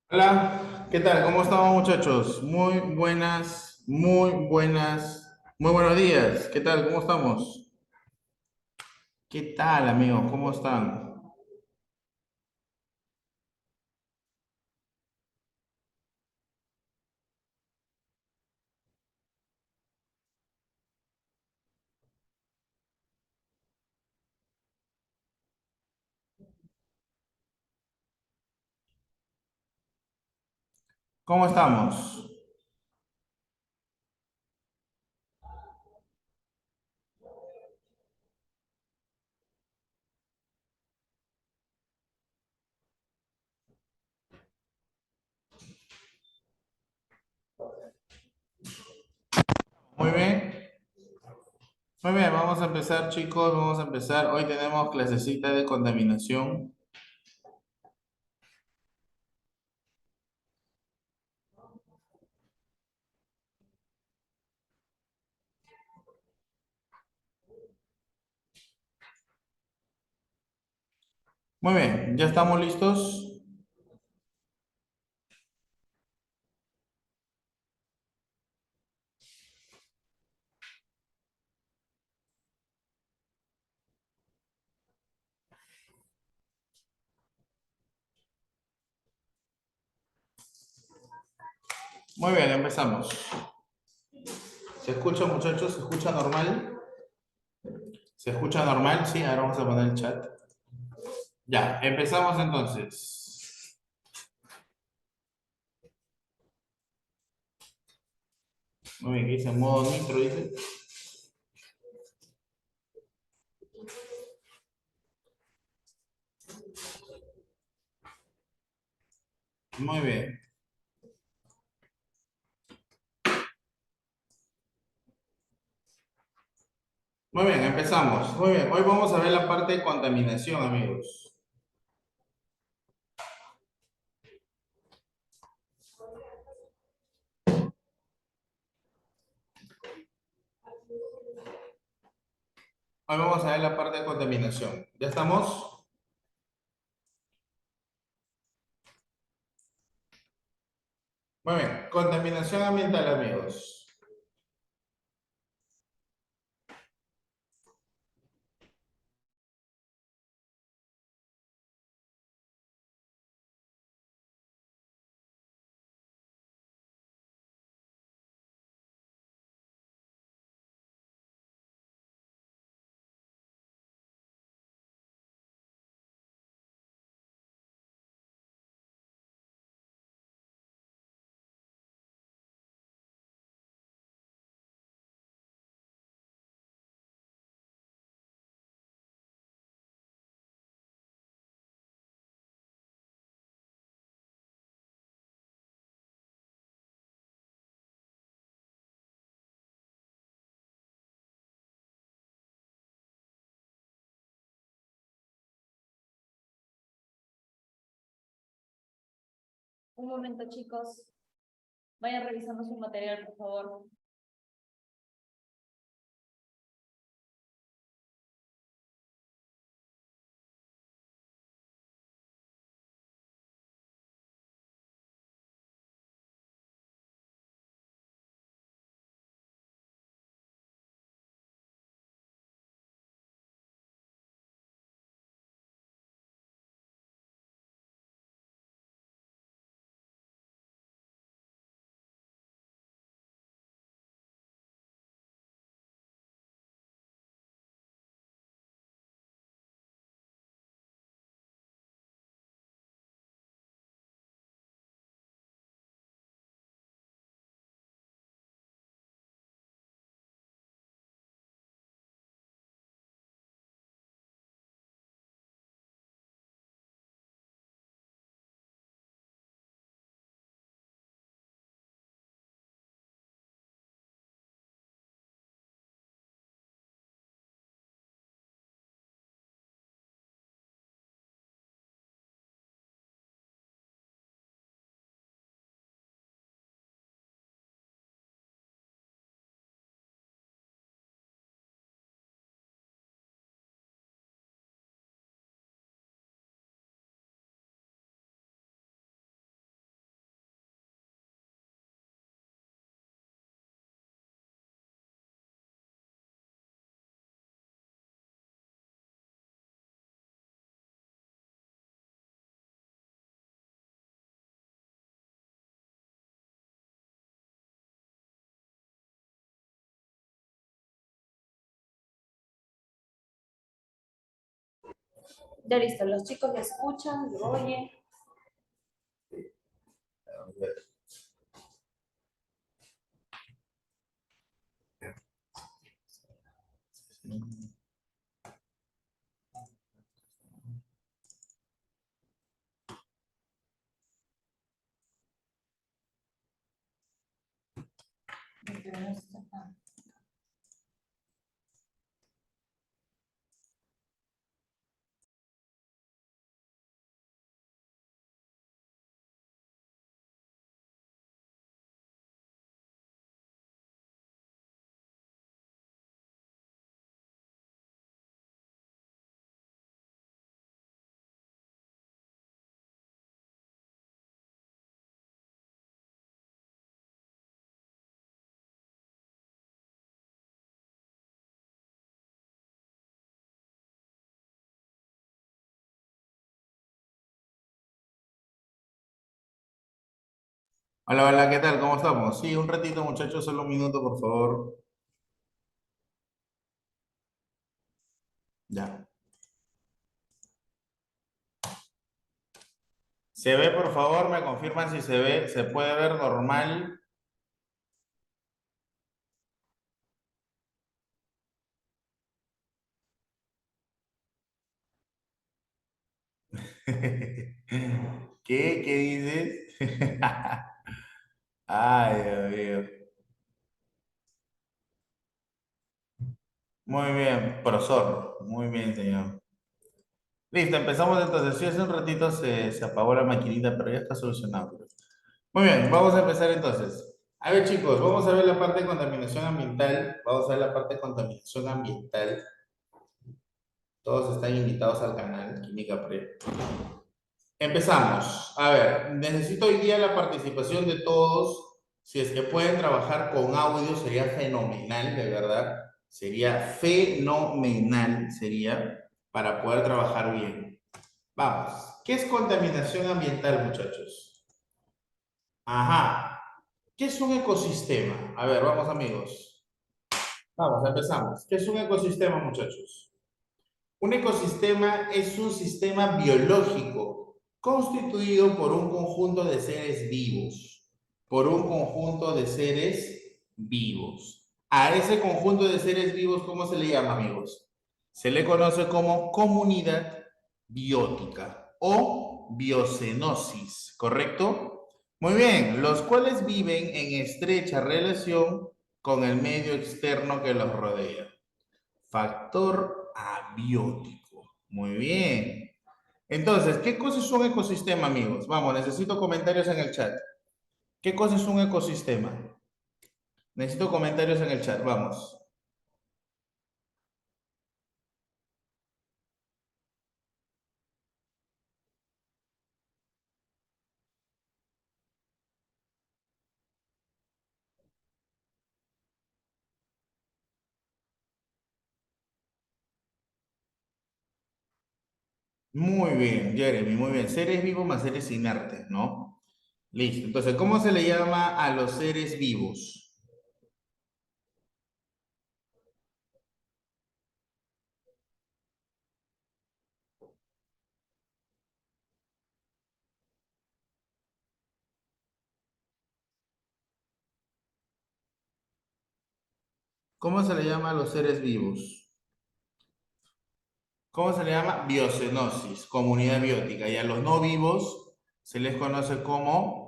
Hola, ¿qué tal? ¿Cómo estamos, muchachos? Muy buenos días. ¿Qué tal? ¿Cómo estamos? ¿Qué tal, amigos? ¿Cómo están? ¿Cómo estamos? Muy bien. Muy bien, vamos a empezar, chicos. Vamos a empezar. Hoy tenemos clasecita de contaminación. Muy bien, ¿ya estamos listos? Muy bien, empezamos. ¿Se escucha, muchachos? ¿Se escucha normal? ¿Se escucha normal? Sí, ahora vamos a poner el chat. Ya, empezamos entonces. Muy bien, dice modo nitro, dice. Muy bien. Muy bien, empezamos. Muy bien, hoy vamos a ver la parte de contaminación, amigos. Hoy vamos a ver la parte de contaminación. ¿Ya estamos? Muy bien, contaminación ambiental, amigos. Un momento, chicos. Vayan revisando su material, por favor. Ya listo, los chicos lo escuchan, lo oyen. Hola, hola, ¿qué tal? ¿Cómo estamos? Sí, un ratito, muchachos, solo un minuto, por favor. Ya. ¿Se ve, por favor? ¿Me confirman si se ve? ¿Se puede ver normal? ¿Qué? ¿Qué dices? Ay, Dios mío. Muy bien, profesor. Muy bien, señor. Listo, empezamos entonces. Sí, hace un ratito se apagó la maquinita, pero ya está solucionado. Muy bien, vamos a empezar entonces. A ver, chicos, vamos a ver la parte de contaminación ambiental. Vamos a ver la parte de contaminación ambiental. Todos están invitados al canal Química Pre. Empezamos. A ver, necesito hoy día la participación de todos. Si es que pueden trabajar con audio, sería fenomenal, de verdad. Sería fenomenal, sería, para poder trabajar bien. Vamos. ¿Qué es contaminación ambiental, muchachos? Ajá. ¿Qué es un ecosistema? A ver, vamos, amigos. Vamos, empezamos. ¿Qué es un ecosistema, muchachos? Un ecosistema es un sistema biológico constituido por un conjunto de seres vivos. Por un conjunto de seres vivos. A ese conjunto de seres vivos, ¿cómo se le llama, amigos? Se le conoce como comunidad biótica o biocenosis, ¿correcto? Muy bien, los cuales viven en estrecha relación con el medio externo que los rodea. Factor abiótico. Muy bien. Entonces, ¿qué cosa es un ecosistema, amigos? Vamos, necesito comentarios en el chat. ¿Qué cosa es un ecosistema? Necesito comentarios en el chat, vamos. Muy bien, Jeremy, muy bien. Seres vivos más seres inertes, ¿no? Listo. Entonces, ¿cómo se le llama a los seres vivos? ¿Cómo se le llama a los seres vivos? ¿Cómo se le llama? Biocenosis, comunidad biótica. Y a los no vivos se les conoce como...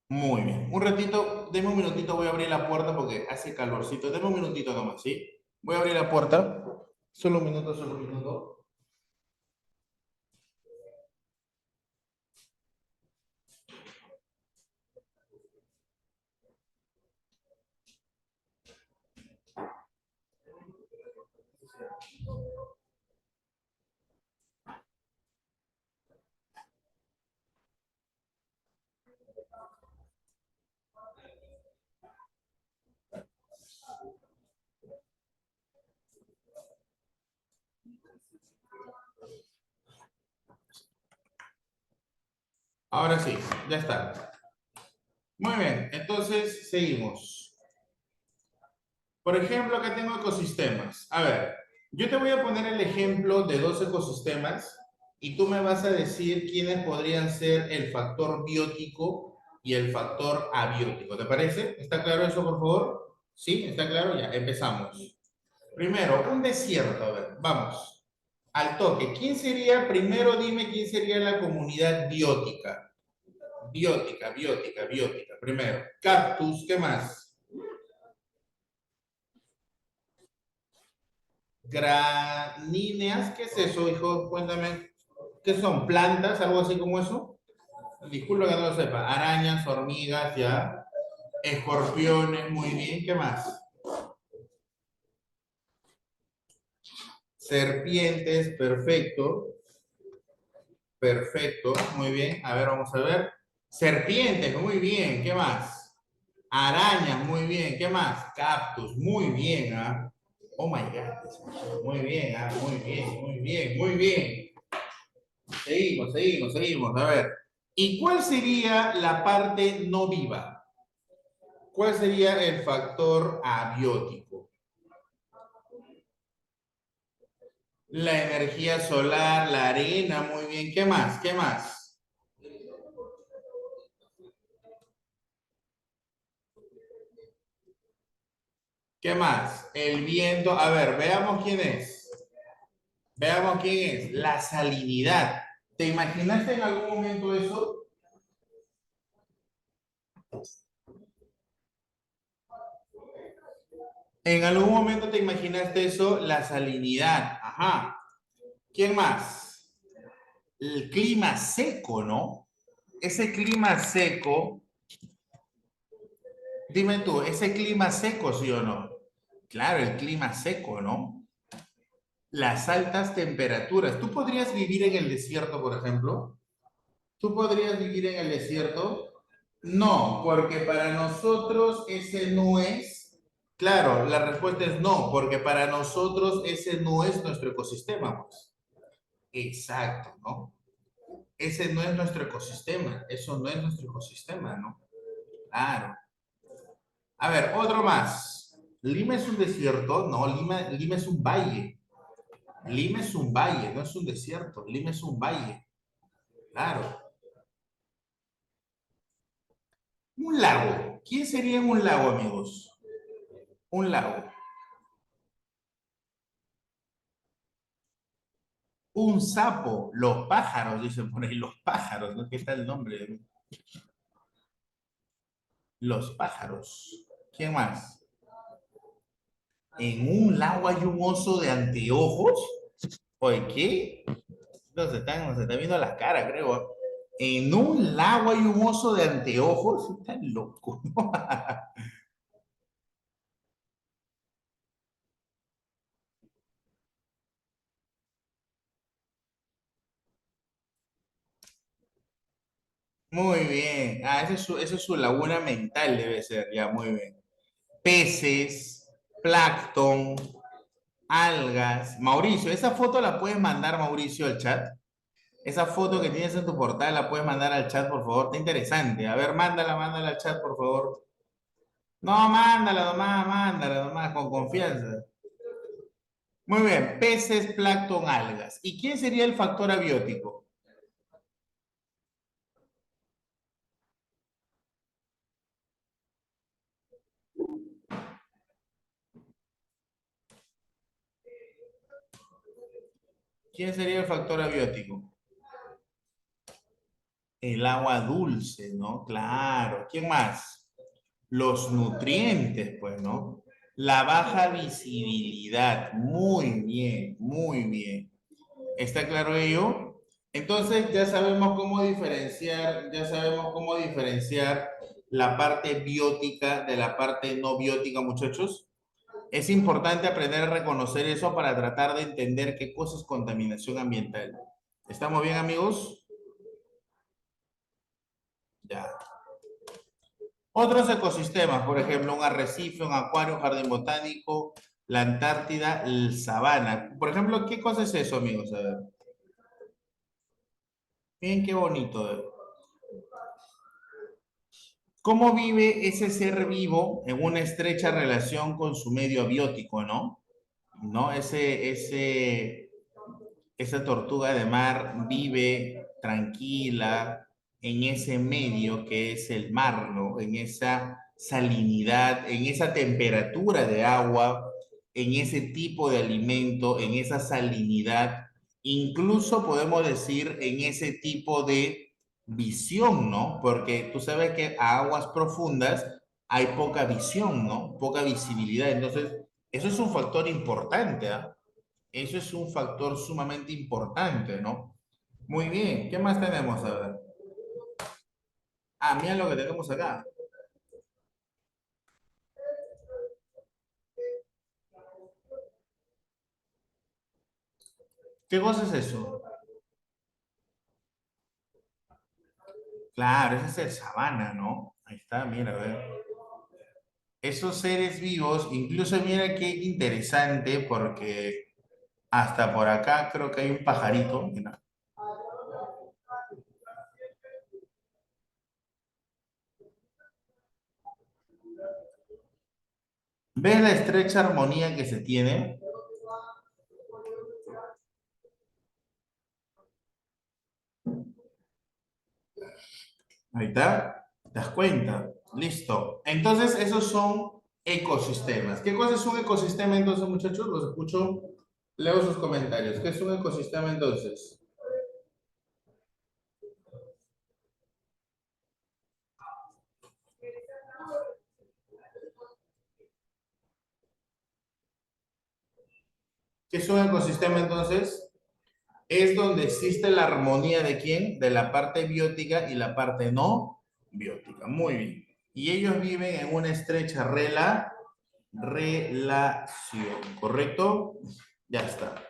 Muy bien. Un ratito, deme un minutito, voy a abrir la puerta porque hace calorcito. Deme un minutito nomás, ¿sí? Voy a abrir la puerta. Solo un minuto, solo un minuto. Ahora sí, ya está. Muy bien, entonces seguimos. Por ejemplo, acá tengo ecosistemas. A ver, yo te voy a poner el ejemplo de dos ecosistemas y tú me vas a decir quiénes podrían ser el factor biótico y el factor abiótico. ¿Te parece? ¿Está claro eso, por favor? ¿Sí? ¿Está claro? Ya, empezamos. Primero, un desierto. A ver, vamos. Al toque. ¿Quién sería, primero dime quién sería la comunidad biótica? Biótica, biótica, biótica. Primero, cactus, ¿qué más? Gramíneas, ¿qué es eso, hijo? Cuéntame. ¿Qué son? ¿Plantas? ¿Algo así como eso? Disculpa que no lo sepa. Arañas, hormigas, ya. Escorpiones, muy bien. ¿Qué más? Serpientes, perfecto. Perfecto, muy bien. A ver, vamos a ver. Serpientes, muy bien. ¿Qué más? Arañas, muy bien. ¿Qué más? Cactus, muy bien. ¿Ah? Oh my God. Muy bien, ah, muy bien, muy bien, muy bien. Seguimos, seguimos, seguimos. A ver. ¿Y cuál sería la parte no viva? ¿Cuál sería el factor abiótico? La energía solar, la arena, muy bien. ¿Qué más? ¿Qué más? ¿Qué más? El viento. A ver, veamos quién es. Veamos quién es. La salinidad. ¿Te imaginaste en algún momento eso? ¿En algún momento te imaginaste eso? La salinidad. Ajá. ¿Quién más? El clima seco, ¿no? Ese clima seco, dime tú, ¿ese clima seco, sí o no? Claro, el clima seco, ¿no? Las altas temperaturas. ¿Tú podrías vivir en el desierto, por ejemplo? ¿Tú podrías vivir en el desierto? No, porque para nosotros ese no es, claro, la respuesta es no, porque para nosotros ese no es nuestro ecosistema, pues. Exacto, ¿no? Ese no es nuestro ecosistema, eso no es nuestro ecosistema, ¿no? Claro. A ver, otro más. ¿Lima es un desierto? No, Lima es un valle. Lima es un valle, no es un desierto. Lima es un valle. Claro. Un lago. ¿Quién sería en un lago, amigos? Un lago. Un sapo, los pájaros, dicen por ahí, los pájaros, ¿no? ¿Qué tal el nombre? Los pájaros. ¿Quién más? En un lago hay un oso de anteojos. Oye, ¿qué? Nos están viendo las caras, creo. En un lago hay un oso de anteojos. Están locos. Muy bien. Ah, esa es su laguna mental, debe ser. Ya, muy bien. Peces, plancton, algas. Mauricio, esa foto la puedes mandar, Mauricio, al chat. Esa foto que tienes en tu portal la puedes mandar al chat, por favor. Está interesante. A ver, mándala, mándala al chat, por favor. No, mándala nomás, con confianza. Muy bien, peces, plancton, algas. ¿Y quién sería el factor abiótico? ¿Quién sería el factor abiótico? El agua dulce, ¿no? Claro. ¿Quién más? Los nutrientes, pues, ¿no? La baja visibilidad. Muy bien, muy bien. ¿Está claro ello? Entonces ya sabemos cómo diferenciar la parte biótica de la parte no biótica, muchachos. Es importante aprender a reconocer eso para tratar de entender qué cosa es contaminación ambiental. ¿Estamos bien, amigos? Ya. Otros ecosistemas, por ejemplo, un arrecife, un acuario, un jardín botánico, la Antártida, el sabana. Por ejemplo, ¿qué cosa es eso, amigos? A ver. Miren qué bonito. ¿Cómo vive ese ser vivo en una estrecha relación con su medio abiótico, no? ¿No? esa tortuga de mar vive tranquila en ese medio que es el mar, ¿no? En esa salinidad, en esa temperatura de agua, en ese tipo de alimento, en esa salinidad, incluso podemos decir en ese tipo de visión, ¿no? Porque tú sabes que a aguas profundas hay poca visión, ¿no? Poca visibilidad. Entonces, eso es un factor importante, ¿ah? Eso es un factor sumamente importante, ¿no? Muy bien, ¿qué más tenemos? A ver. Ah, mira lo que tenemos acá. ¿Qué cosa es eso? Claro, ese es el sabana, ¿no? Ahí está, mira, a ver. Esos seres vivos, incluso mira qué interesante, porque hasta por acá creo que hay un pajarito, mira. ¿Ves la estrecha armonía que se tiene? Ahí está, ¿te das cuenta? Listo. Entonces, esos son ecosistemas. ¿Qué cosa es un ecosistema entonces, muchachos? Los escucho, leo sus comentarios. ¿Qué es un ecosistema entonces? ¿Qué es un ecosistema entonces? Es donde existe la armonía de quién? De la parte biótica y la parte no biótica. Muy bien. Y ellos viven en una estrecha relación, ¿correcto? Ya está.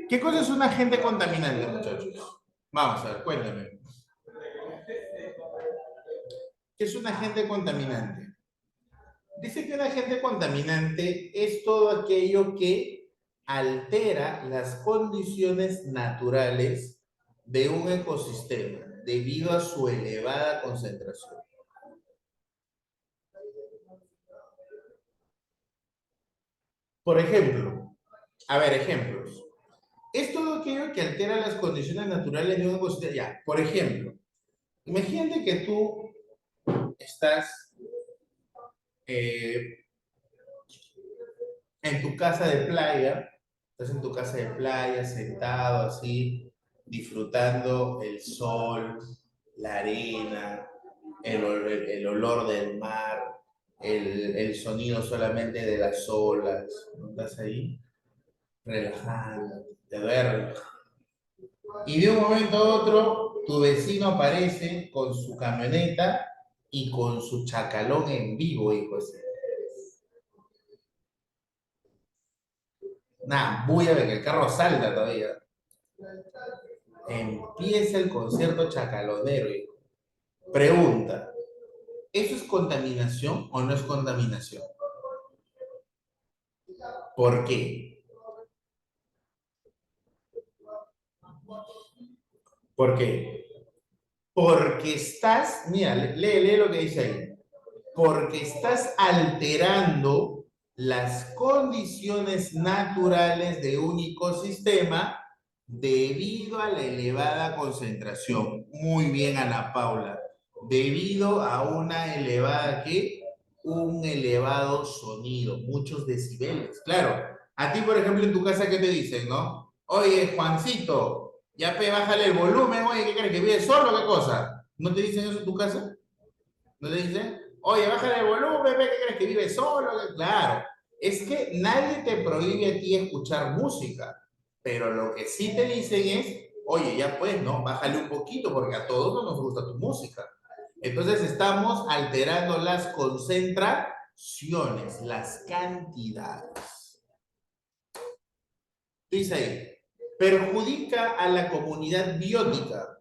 ¿Qué cosa es un agente contaminante, muchachos? Vamos a ver, cuéntame. ¿Qué es un agente contaminante? Dice que un agente contaminante es todo aquello que altera las condiciones naturales de un ecosistema debido a su elevada concentración. Por ejemplo, a ver, ejemplos. Es todo aquello que altera las condiciones naturales de un ecosistema. Ya, por ejemplo, imagínate que tú estás eh, en tu casa de playa, estás en tu casa de playa, sentado así, disfrutando el sol, la arena, el olor del mar, el sonido solamente de las olas, ¿no? Estás ahí relajando, te duermes. Y de un momento a otro, tu vecino aparece con su camioneta y con su chacalón en vivo, hijo. Nada, voy a ver que el carro salta todavía. Empieza el concierto chacalonero, hijo. Pregunta, ¿eso es contaminación o no es contaminación? ¿Por qué? ¿Por qué? Porque estás, mira, lee lo que dice ahí. Porque estás alterando las condiciones naturales de un ecosistema debido a la elevada concentración. Muy bien, Ana Paula. Debido a una elevada, ¿qué? Un elevado sonido, muchos decibeles. Claro, a ti, por ejemplo, en tu casa, ¿qué te dicen, no? Oye, Juancito, ya bájale el volumen, oye, ¿qué crees que vives solo o qué cosa? ¿No te dicen eso en tu casa? ¿No te dicen? Oye, bájale el volumen, ¿qué crees que vive solo? Claro, es que nadie te prohíbe a ti escuchar música, pero lo que sí te dicen es, oye, ya pues, ¿no? Bájale un poquito porque a todos no nos gusta tu música. Entonces estamos alterando las concentraciones, las cantidades. Dice ahí, perjudica a la comunidad biótica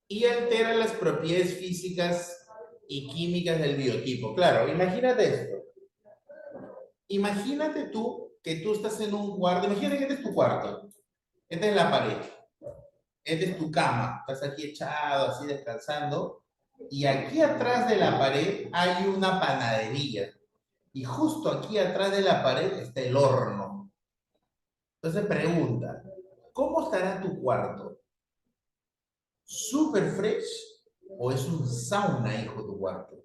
y altera las propiedades físicas y químicas del biotipo. Claro, imagínate esto. Imagínate tú que tú estás en un cuarto, imagínate que este es tu cuarto. Esta es la pared. Esta es tu cama. Estás aquí echado, así descansando. Y aquí atrás de la pared hay una panadería. Y justo aquí atrás de la pared está el horno. Entonces pregunta, ¿cómo estará tu cuarto? ¿Súper fresh o es un sauna, hijo, tu cuarto?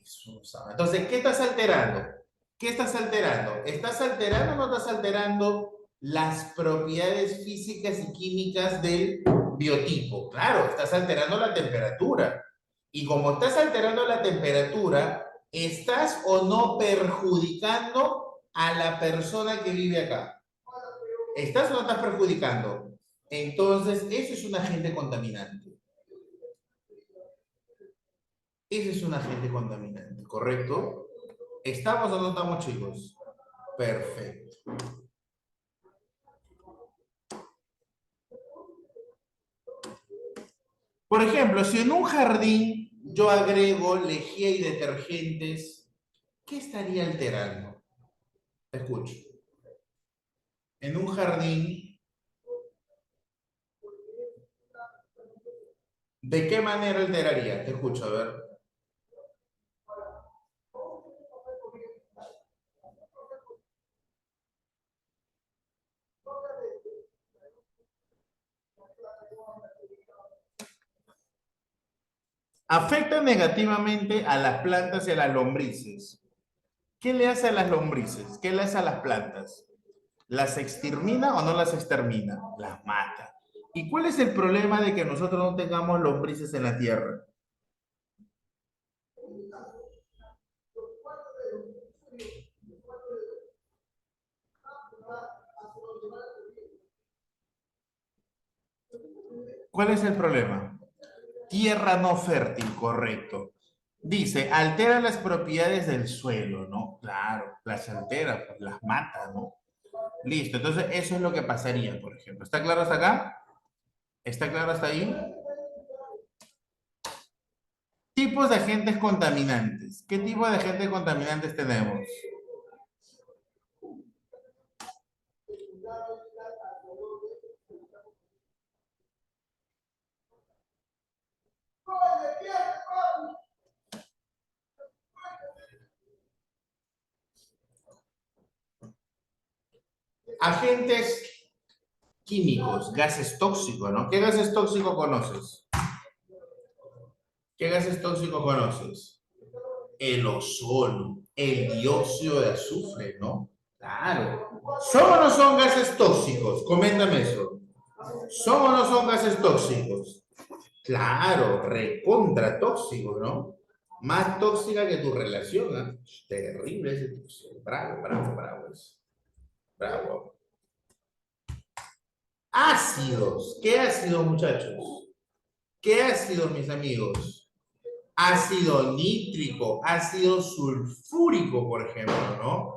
Es un sauna. Entonces, ¿qué estás alterando? ¿Qué estás alterando? ¿Estás alterando o no estás alterando las propiedades físicas y químicas del biotipo? Claro, estás alterando la temperatura. Y como estás alterando la temperatura, ¿estás o no perjudicando a la persona que vive acá? ¿Estás o no estás perjudicando? Entonces, eso es un agente contaminante. Ese es un agente contaminante, ¿correcto? ¿Estamos o no estamos, chicos? Perfecto. Por ejemplo, si en un jardín yo agrego lejía y detergentes, ¿qué estaría alterando? Escucho. En un jardín, ¿de qué manera alteraría? Te escucho, a ver. Afecta negativamente a las plantas y a las lombrices. ¿Qué le hace a las lombrices? ¿Qué le hace a las plantas? ¿Las extermina o no las extermina? Las mata. ¿Y cuál es el problema de que nosotros no tengamos lombrices en la tierra? ¿Cuál es el problema? Tierra no fértil, correcto. Dice, altera las propiedades del suelo, ¿no? Claro, las altera, pues las mata, ¿no? Listo, entonces eso es lo que pasaría, por ejemplo. ¿Está claro hasta acá? ¿Está claro hasta ahí? Tipos de agentes contaminantes. ¿Qué tipo de agentes contaminantes tenemos? Agentes químicos, gases tóxicos, ¿no? ¿Qué gases tóxicos conoces? ¿Qué gases tóxicos conoces? El ozono, el dióxido de azufre, ¿no? Claro. ¿Son o no son gases tóxicos? Coméntame eso. ¿Son o no son gases tóxicos? Claro, recontra tóxicos, ¿no? Más tóxica que tu relación, ¿eh? Terrible ese tóxico. Bravo, bravo, bravo. Bravo. Ácidos. ¿Qué ácidos, muchachos? ¿Qué ácidos, mis amigos? Ácido nítrico, ácido sulfúrico, por ejemplo, ¿no?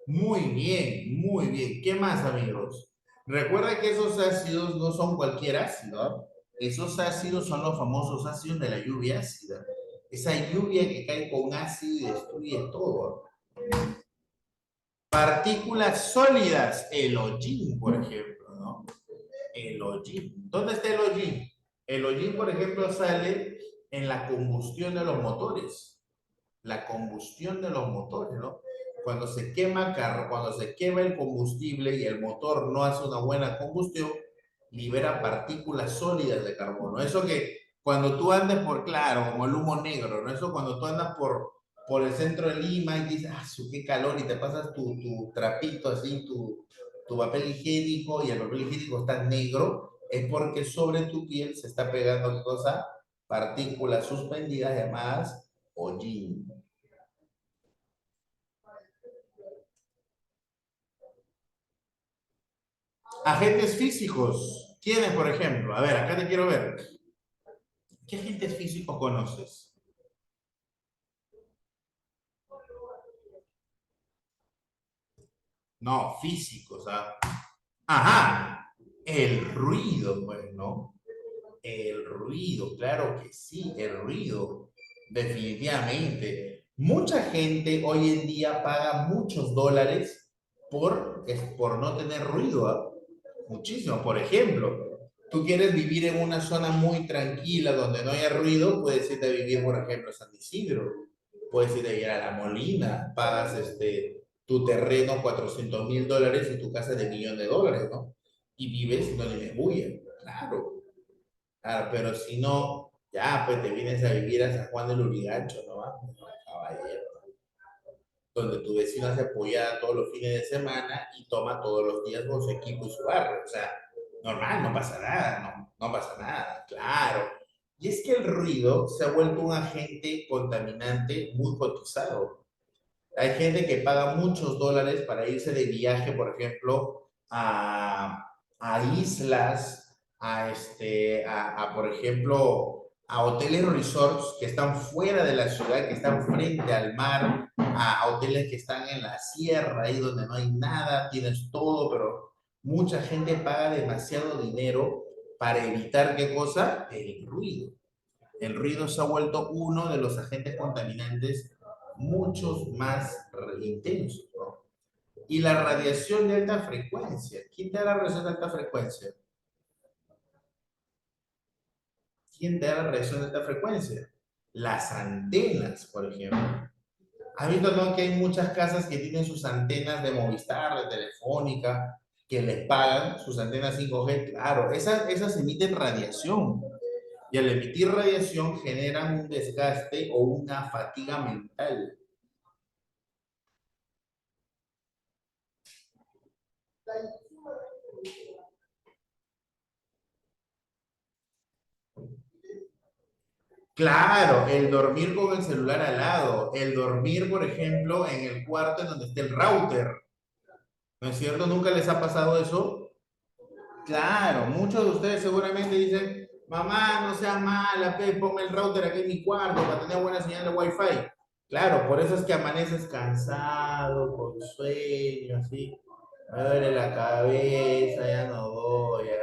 Muy bien, muy bien. ¿Qué más, amigos? Recuerda que esos ácidos no son cualquier ácido, ¿no? Esos ácidos son los famosos ácidos de la lluvia ácida. Esa lluvia que cae con ácido y destruye todo. Partículas sólidas, el hollín, por ejemplo, ¿no? El hollín. ¿Dónde está el hollín? El hollín, por ejemplo, sale en la combustión de los motores. La combustión de los motores, ¿no? Cuando se quema carro, cuando se quema el combustible y el motor no hace una buena combustión, libera partículas sólidas de carbono. Eso que cuando tú andas por, claro, como el humo negro, ¿no? Eso cuando tú andas por el centro de Lima y dices, ah, qué calor, y te pasas tu trapito así, tu papel higiénico, y el papel higiénico está negro, es porque sobre tu piel se está pegando, ¿qué cosa? Partículas suspendidas llamadas hollín. Agentes físicos. ¿Quiénes, por ejemplo? A ver, acá te quiero ver. ¿Qué agentes físicos conoces? No, físicos, ¿ah? Ajá, el ruido, pues, ¿no? El ruido, claro que sí, el ruido, definitivamente. Mucha gente hoy en día paga muchos dólares por no tener ruido, ¿ah? Muchísimo. Por ejemplo, tú quieres vivir en una zona muy tranquila donde no haya ruido, puedes irte a vivir, por ejemplo, a San Isidro. Puedes ir a ir a La Molina, pagas tu terreno $400,000 y tu casa de $1,000,000, ¿no? Y vives y no tienes bulla. Claro, claro, pero si no, ya, pues te vienes a vivir a San Juan del Urigancho, ¿no? Caballero, donde tu vecino hace pollada todos los fines de semana y toma todos los días con su equipo y su barrio. O sea, normal, no pasa nada, no pasa nada, claro. Y es que el ruido se ha vuelto un agente contaminante muy cotizado. Hay gente que paga muchos dólares para irse de viaje, por ejemplo, a islas, por ejemplo, a hoteles resorts que están fuera de la ciudad, que están frente al mar, a hoteles que están en la sierra, ahí donde no hay nada, tienes todo, pero mucha gente paga demasiado dinero para evitar qué cosa, el ruido. El ruido se ha vuelto uno de los agentes contaminantes muchos más intensos, ¿no? Y la radiación de alta frecuencia. ¿Quién te da la radiación de alta frecuencia? ¿Quién te da la radiación de alta frecuencia? Las antenas, por ejemplo. ¿Has visto, no, que hay muchas casas que tienen sus antenas de Movistar, de Telefónica, que les pagan sus antenas 5G? Claro, esas emiten radiación. Y al emitir radiación generan un desgaste o una fatiga mental. Claro, el dormir con el celular al lado, el dormir, por ejemplo, en el cuarto en donde esté el router. ¿No es cierto? ¿Nunca les ha pasado eso? Claro, muchos de ustedes seguramente dicen, mamá, no seas mala, ponme el router aquí en mi cuarto para tener buena señal de Wi-Fi. Claro, por eso es que amaneces cansado, con sueño, así. Me duele la cabeza, ya no voy, ya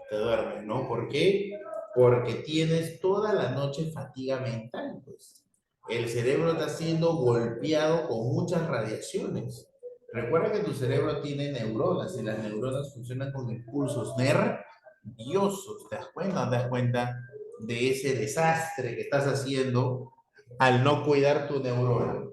te duermes, ¿no? ¿Por qué? Porque tienes toda la noche fatiga mental, pues. El cerebro está siendo golpeado con muchas radiaciones. Recuerda que tu cerebro tiene neuronas y las neuronas funcionan con impulsos nerviosos. ¿Te das cuenta? ¿No te das cuenta de ese desastre que estás haciendo al no cuidar tu neurona?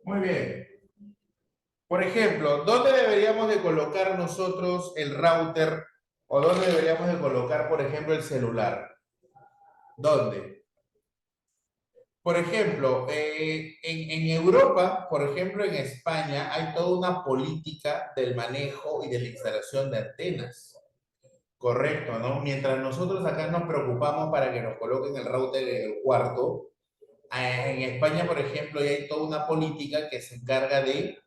Muy bien. Por ejemplo, ¿dónde deberíamos de colocar nosotros el router o dónde deberíamos de colocar, por ejemplo, el celular? ¿Dónde? Por ejemplo, en Europa, por ejemplo, en España, hay toda una política del manejo y de la instalación de antenas. Correcto, ¿no? Mientras nosotros acá nos preocupamos para que nos coloquen el router en el cuarto, en España, por ejemplo, hay toda una política que se encarga de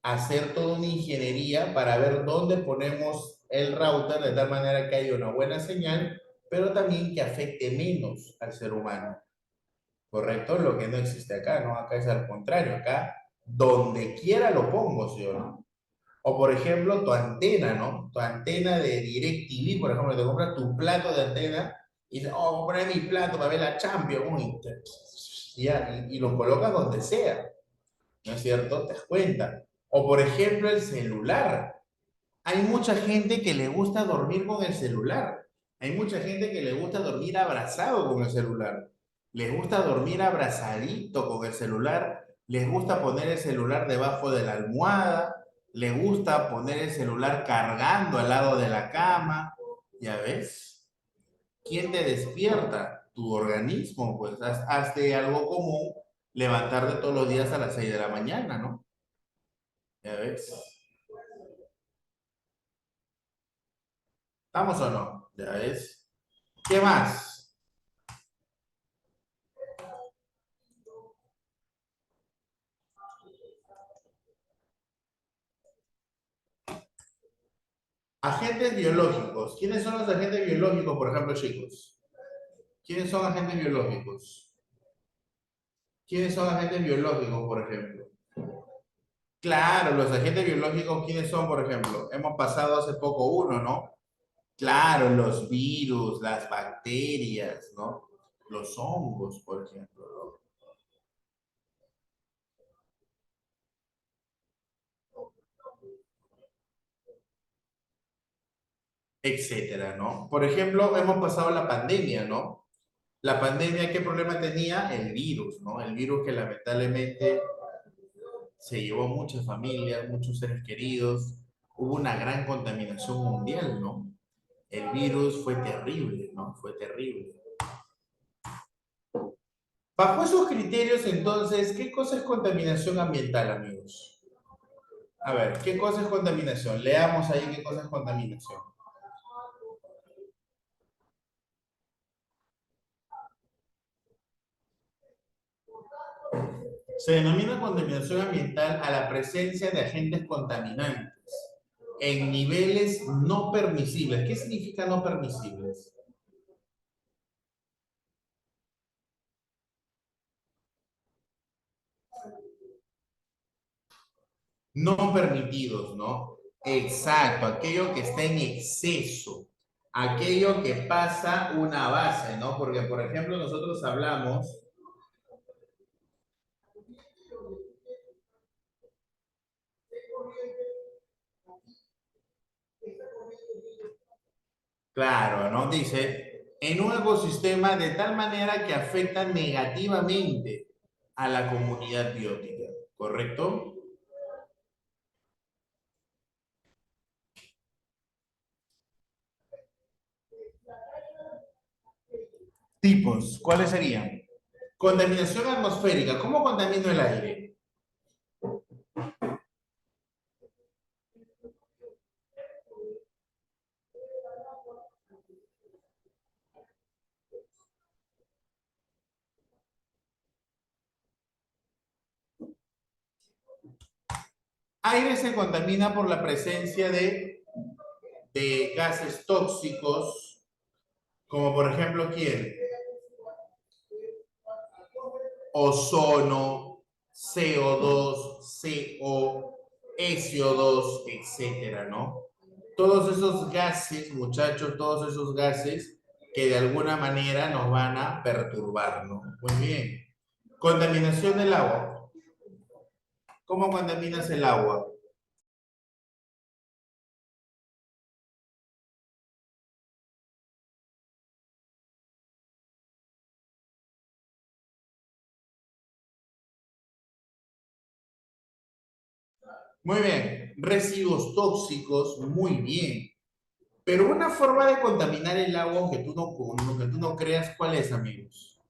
hacer toda una ingeniería para ver dónde ponemos el router de tal manera que haya una buena señal, pero también que afecte menos al ser humano. ¿Correcto? Lo que no existe acá, ¿no? Acá es al contrario, acá donde quiera lo pongo, ¿sí o no? O por ejemplo, tu antena, ¿no? Tu antena de DirecTV, por ejemplo, te compras tu plato de antena y dices, oh, voy a poner mi plato para ver la Champions, y lo colocas donde sea. ¿No es cierto? Te das cuenta. O por ejemplo el celular. Hay mucha gente que le gusta dormir con el celular. Hay mucha gente que le gusta dormir abrazado con el celular. Les gusta dormir abrazadito con el celular. Les gusta poner el celular debajo de la almohada. Les gusta poner el celular cargando al lado de la cama. ¿Ya ves? ¿Quién te despierta? Tu organismo, pues hazte algo común, levantarte todos los días a las 6 de la mañana, ¿no? ¿Ya ves? ¿Estamos o no? ¿Ya ves? ¿Qué más? Agentes biológicos. ¿Quiénes son los agentes biológicos, por ejemplo, chicos? ¿Quiénes son agentes biológicos? ¿Quiénes son agentes biológicos, por ejemplo? Claro, los agentes biológicos, ¿quiénes son, por ejemplo? Hemos pasado hace poco uno, ¿no? Claro, los virus, las bacterias, ¿no? Los hongos, por ejemplo, ¿no? Etcétera, ¿no? Por ejemplo, hemos pasado la pandemia, ¿no? La pandemia, ¿qué problema tenía? El virus, ¿no? El virus que lamentablemente se llevó muchas familias, muchos seres queridos, hubo una gran contaminación mundial, ¿no? El virus fue terrible, ¿no? Fue terrible. Bajo esos criterios, entonces, ¿qué cosa es contaminación ambiental, amigos? A ver, ¿qué cosa es contaminación? Leamos ahí qué cosa es contaminación. Se denomina contaminación ambiental a la presencia de agentes contaminantes en niveles no permisibles. ¿Qué significa no permisibles? No permitidos, ¿no? Exacto, aquello que está en exceso, aquello que pasa una base, ¿no? Porque, por ejemplo, nosotros hablamos, claro, ¿no? Dice, en un ecosistema de tal manera que afecta negativamente a la comunidad biótica, ¿correcto? Tipos, ¿cuáles serían? Contaminación atmosférica, ¿cómo contamino el aire? Aire se contamina por la presencia de gases tóxicos, como por ejemplo, ¿quién? Ozono, CO2, CO, SO2, etcétera, ¿no? Todos esos gases, muchachos, todos esos gases que de alguna manera nos van a perturbar, ¿no? Muy bien. Contaminación del agua. ¿Cómo contaminas el agua? Muy bien. Residuos tóxicos, muy bien. Pero una forma de contaminar el agua que tú no creas, ¿cuál es, amigos?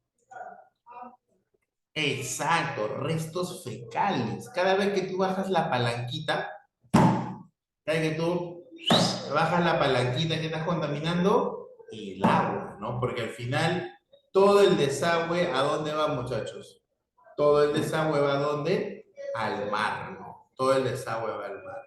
Exacto, restos fecales. Cada vez que tú bajas la palanquita, cada vez que tú bajas la palanquita que estás contaminando, el agua, ¿no? Porque al final todo el desagüe, ¿a dónde va, muchachos? Todo el desagüe va ¿a dónde? Al mar, ¿no? Todo el desagüe va al mar.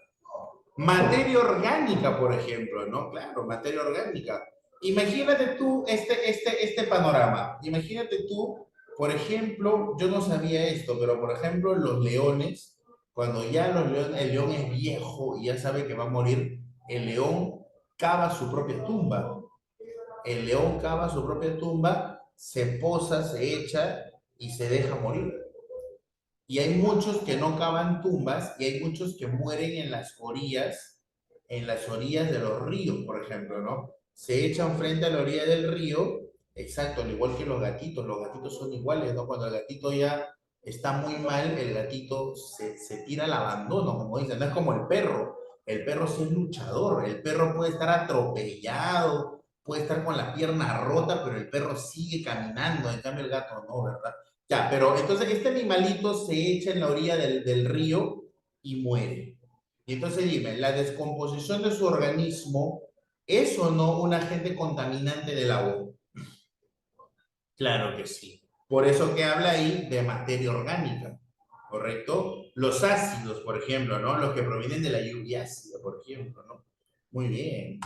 Materia orgánica, por ejemplo, ¿no? Claro, materia orgánica. Imagínate tú este panorama. Imagínate tú, por ejemplo, yo no sabía esto, pero por ejemplo, los leones, cuando ya el león es viejo y ya sabe que va a morir, el león cava su propia tumba. El león cava su propia tumba, se posa, se echa y se deja morir. Y hay muchos que no cavan tumbas y hay muchos que mueren en las orillas de los ríos, por ejemplo, ¿no? Se echan frente a la orilla del río, exacto, al igual que los gatitos son iguales, ¿no? Cuando el gatito ya está muy mal, el gatito se tira al abandono, como dicen, no es como el perro sí es luchador, el perro puede estar atropellado, puede estar con la pierna rota, pero el perro sigue caminando, en cambio el gato no, ¿verdad? Ya, pero entonces este animalito se echa en la orilla del río y muere. Y entonces dime, ¿la descomposición de su organismo es o no un agente contaminante del agua? Claro que sí. Por eso que habla ahí de materia orgánica, ¿correcto? Los ácidos, por ejemplo, ¿no? Los que provienen de la lluvia ácida, por ejemplo, ¿no? Muy bien.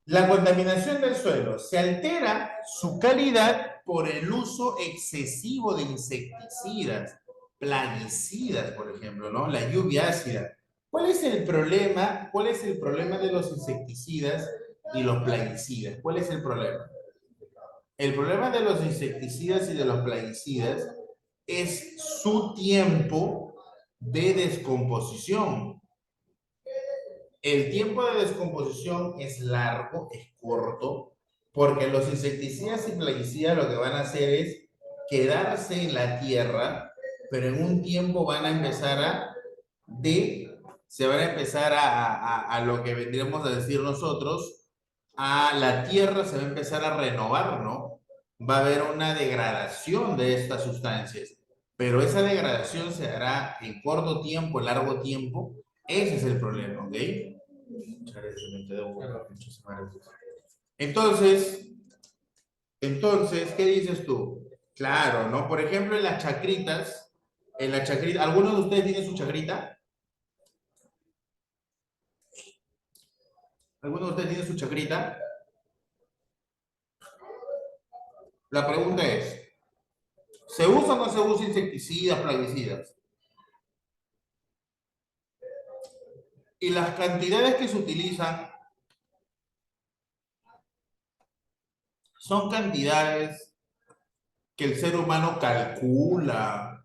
La contaminación del suelo se altera su calidad por el uso excesivo de insecticidas, plaguicidas, por ejemplo, ¿no? La lluvia ácida. ¿Cuál es el problema? ¿Cuál es el problema de los insecticidas y los plaguicidas? ¿Cuál es el problema? El problema de los insecticidas y de los plaguicidas es su tiempo de descomposición. El tiempo de descomposición es largo, es corto, porque los insecticidas y plaguicidas lo que van a hacer es quedarse en la tierra, pero en un tiempo van a empezar se van a empezar a lo que vendríamos a decir nosotros, a la tierra se va a empezar a renovar, ¿no? Va a haber una degradación de estas sustancias, pero esa degradación se hará en corto tiempo, largo tiempo. Ese es el problema, ¿ok? Entonces, ¿qué dices tú? Claro, ¿no? Por ejemplo, en las chacritas, ¿alguno de ustedes tiene su chacrita? ¿Alguno de ustedes tiene su chacrita? La pregunta es, ¿se usa o no se usa insecticidas, plaguicidas? Y las cantidades que se utilizan son cantidades que el ser humano calcula,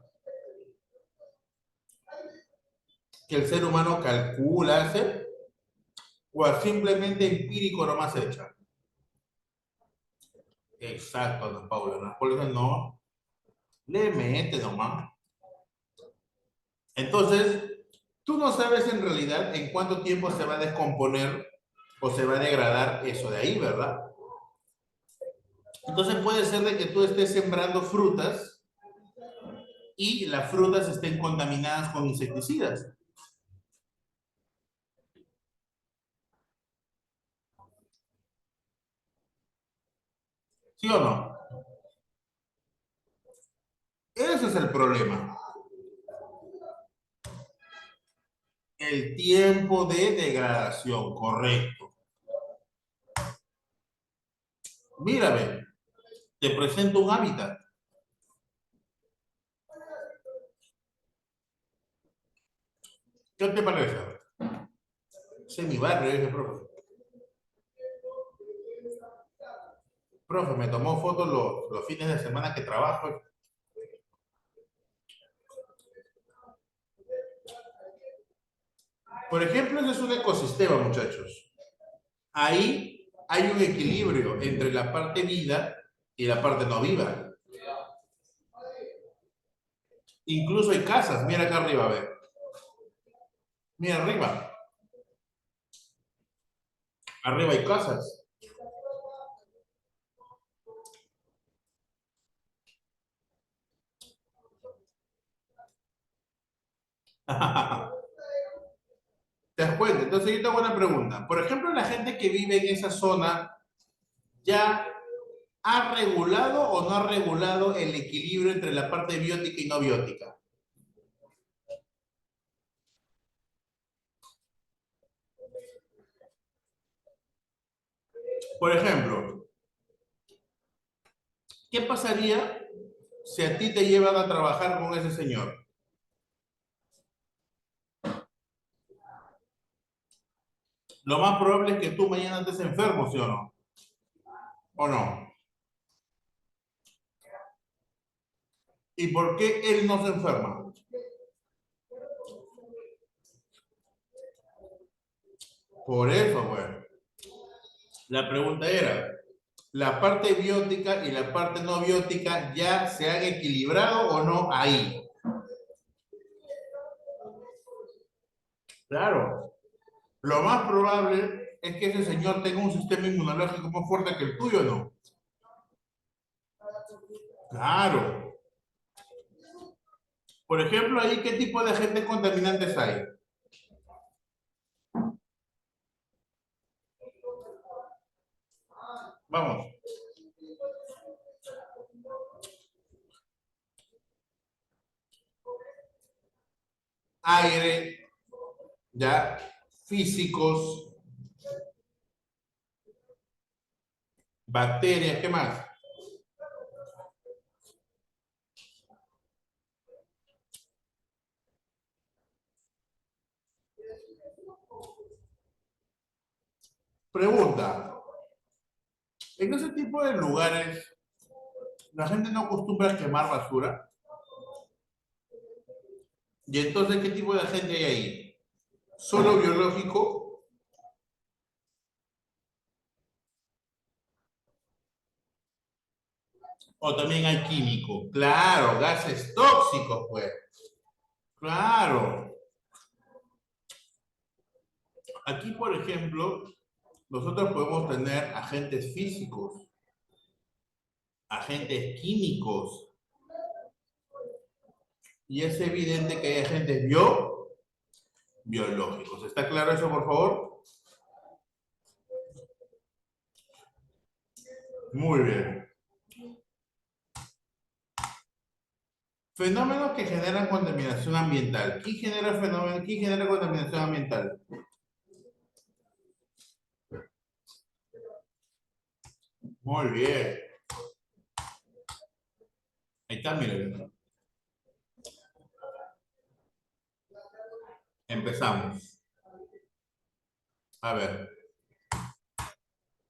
¿sí? O simplemente empírico nomás hecha. Exacto, don Paula, ¿no? Por eso no le mete nomás. Entonces, tú no sabes en realidad en cuánto tiempo se va a descomponer o se va a degradar eso de ahí, ¿verdad? Entonces puede ser de que tú estés sembrando frutas y las frutas estén contaminadas con insecticidas. ¿Sí o no? Ese es el problema. El tiempo de degradación, correcto. Mírame, te presento un hábitat. ¿Qué te parece? Ese es mi barrio, ese profe. Profe, me tomó fotos los fines de semana que trabajo. Por ejemplo, ese es un ecosistema, muchachos. Ahí hay un equilibrio entre la parte vida y la parte no viva. Incluso hay casas. Mira acá arriba, a ver. Mira arriba. Arriba hay casas. ¿Te das cuenta? Entonces yo tengo una pregunta. Por ejemplo, la gente que vive en esa zona ya ha regulado o no ha regulado el equilibrio entre la parte biótica y no biótica. Por ejemplo, ¿qué pasaría si a ti te llevan a trabajar con ese señor? Lo más probable es que tú mañana estés enfermo, ¿sí o no? ¿O no? ¿Y por qué él no se enferma? Por eso, bueno. La pregunta era, ¿la parte biótica y la parte no biótica ya se han equilibrado o no ahí? Claro. Lo más probable es que ese señor tenga un sistema inmunológico más fuerte que el tuyo, ¿no? Claro. Por ejemplo, ahí, ¿qué tipo de agentes contaminantes hay? Vamos. Aire, ya, físicos, bacterias, ¿qué más? Pregunta, en ese tipo de lugares, la gente no acostumbra a quemar basura. ¿Y entonces qué tipo de gente hay ahí? ¿Solo biológico? ¿O también hay químico? Claro, gases tóxicos, pues. Claro. Aquí, por ejemplo, nosotros podemos tener agentes físicos, agentes químicos, y es evidente que hay agentes biológicos. ¿Está claro eso, por favor? Muy bien. Fenómenos que generan contaminación ambiental. ¿Quién genera fenómenos? ¿Quién genera contaminación ambiental? Muy bien. Ahí está, miren. Empezamos. A ver.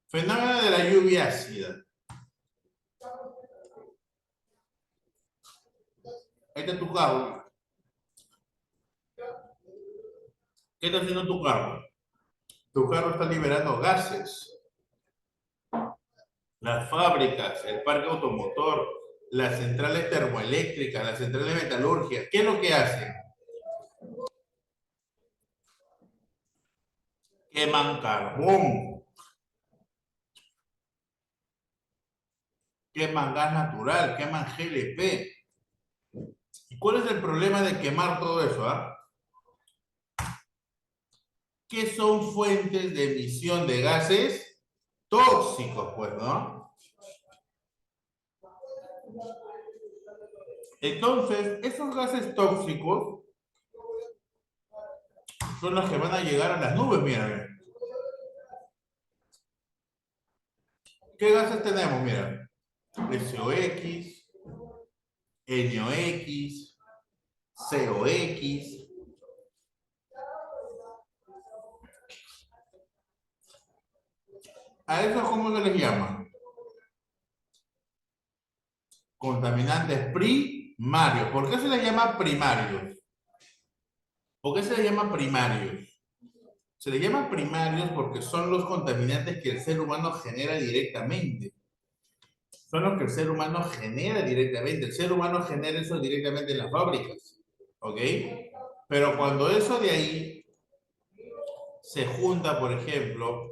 Fenómeno de la lluvia ácida. Ahí está tu carro. ¿Qué está haciendo tu carro? Tu carro está liberando gases. Las fábricas, el parque automotor, las centrales termoeléctricas, las centrales metalúrgicas, ¿qué es lo que hacen? Queman carbón, queman gas natural, queman GLP. ¿Y cuál es el problema de quemar todo eso? ¿Qué son fuentes de emisión de gases tóxicos, pues, ¿no? Entonces, esos gases tóxicos son los que van a llegar a las nubes, miren. ¿Qué gases tenemos? Mira, SOX, NOx, COX. ¿A esos cómo se les llama? Contaminantes primarios. ¿Por qué se les llama primarios? ¿Por qué se les llama primarios? Se les llama primarios porque son los contaminantes que el ser humano genera directamente. Son los que el ser humano genera directamente. El ser humano genera eso directamente en las fábricas. ¿Ok? Pero cuando eso de ahí se junta, por ejemplo,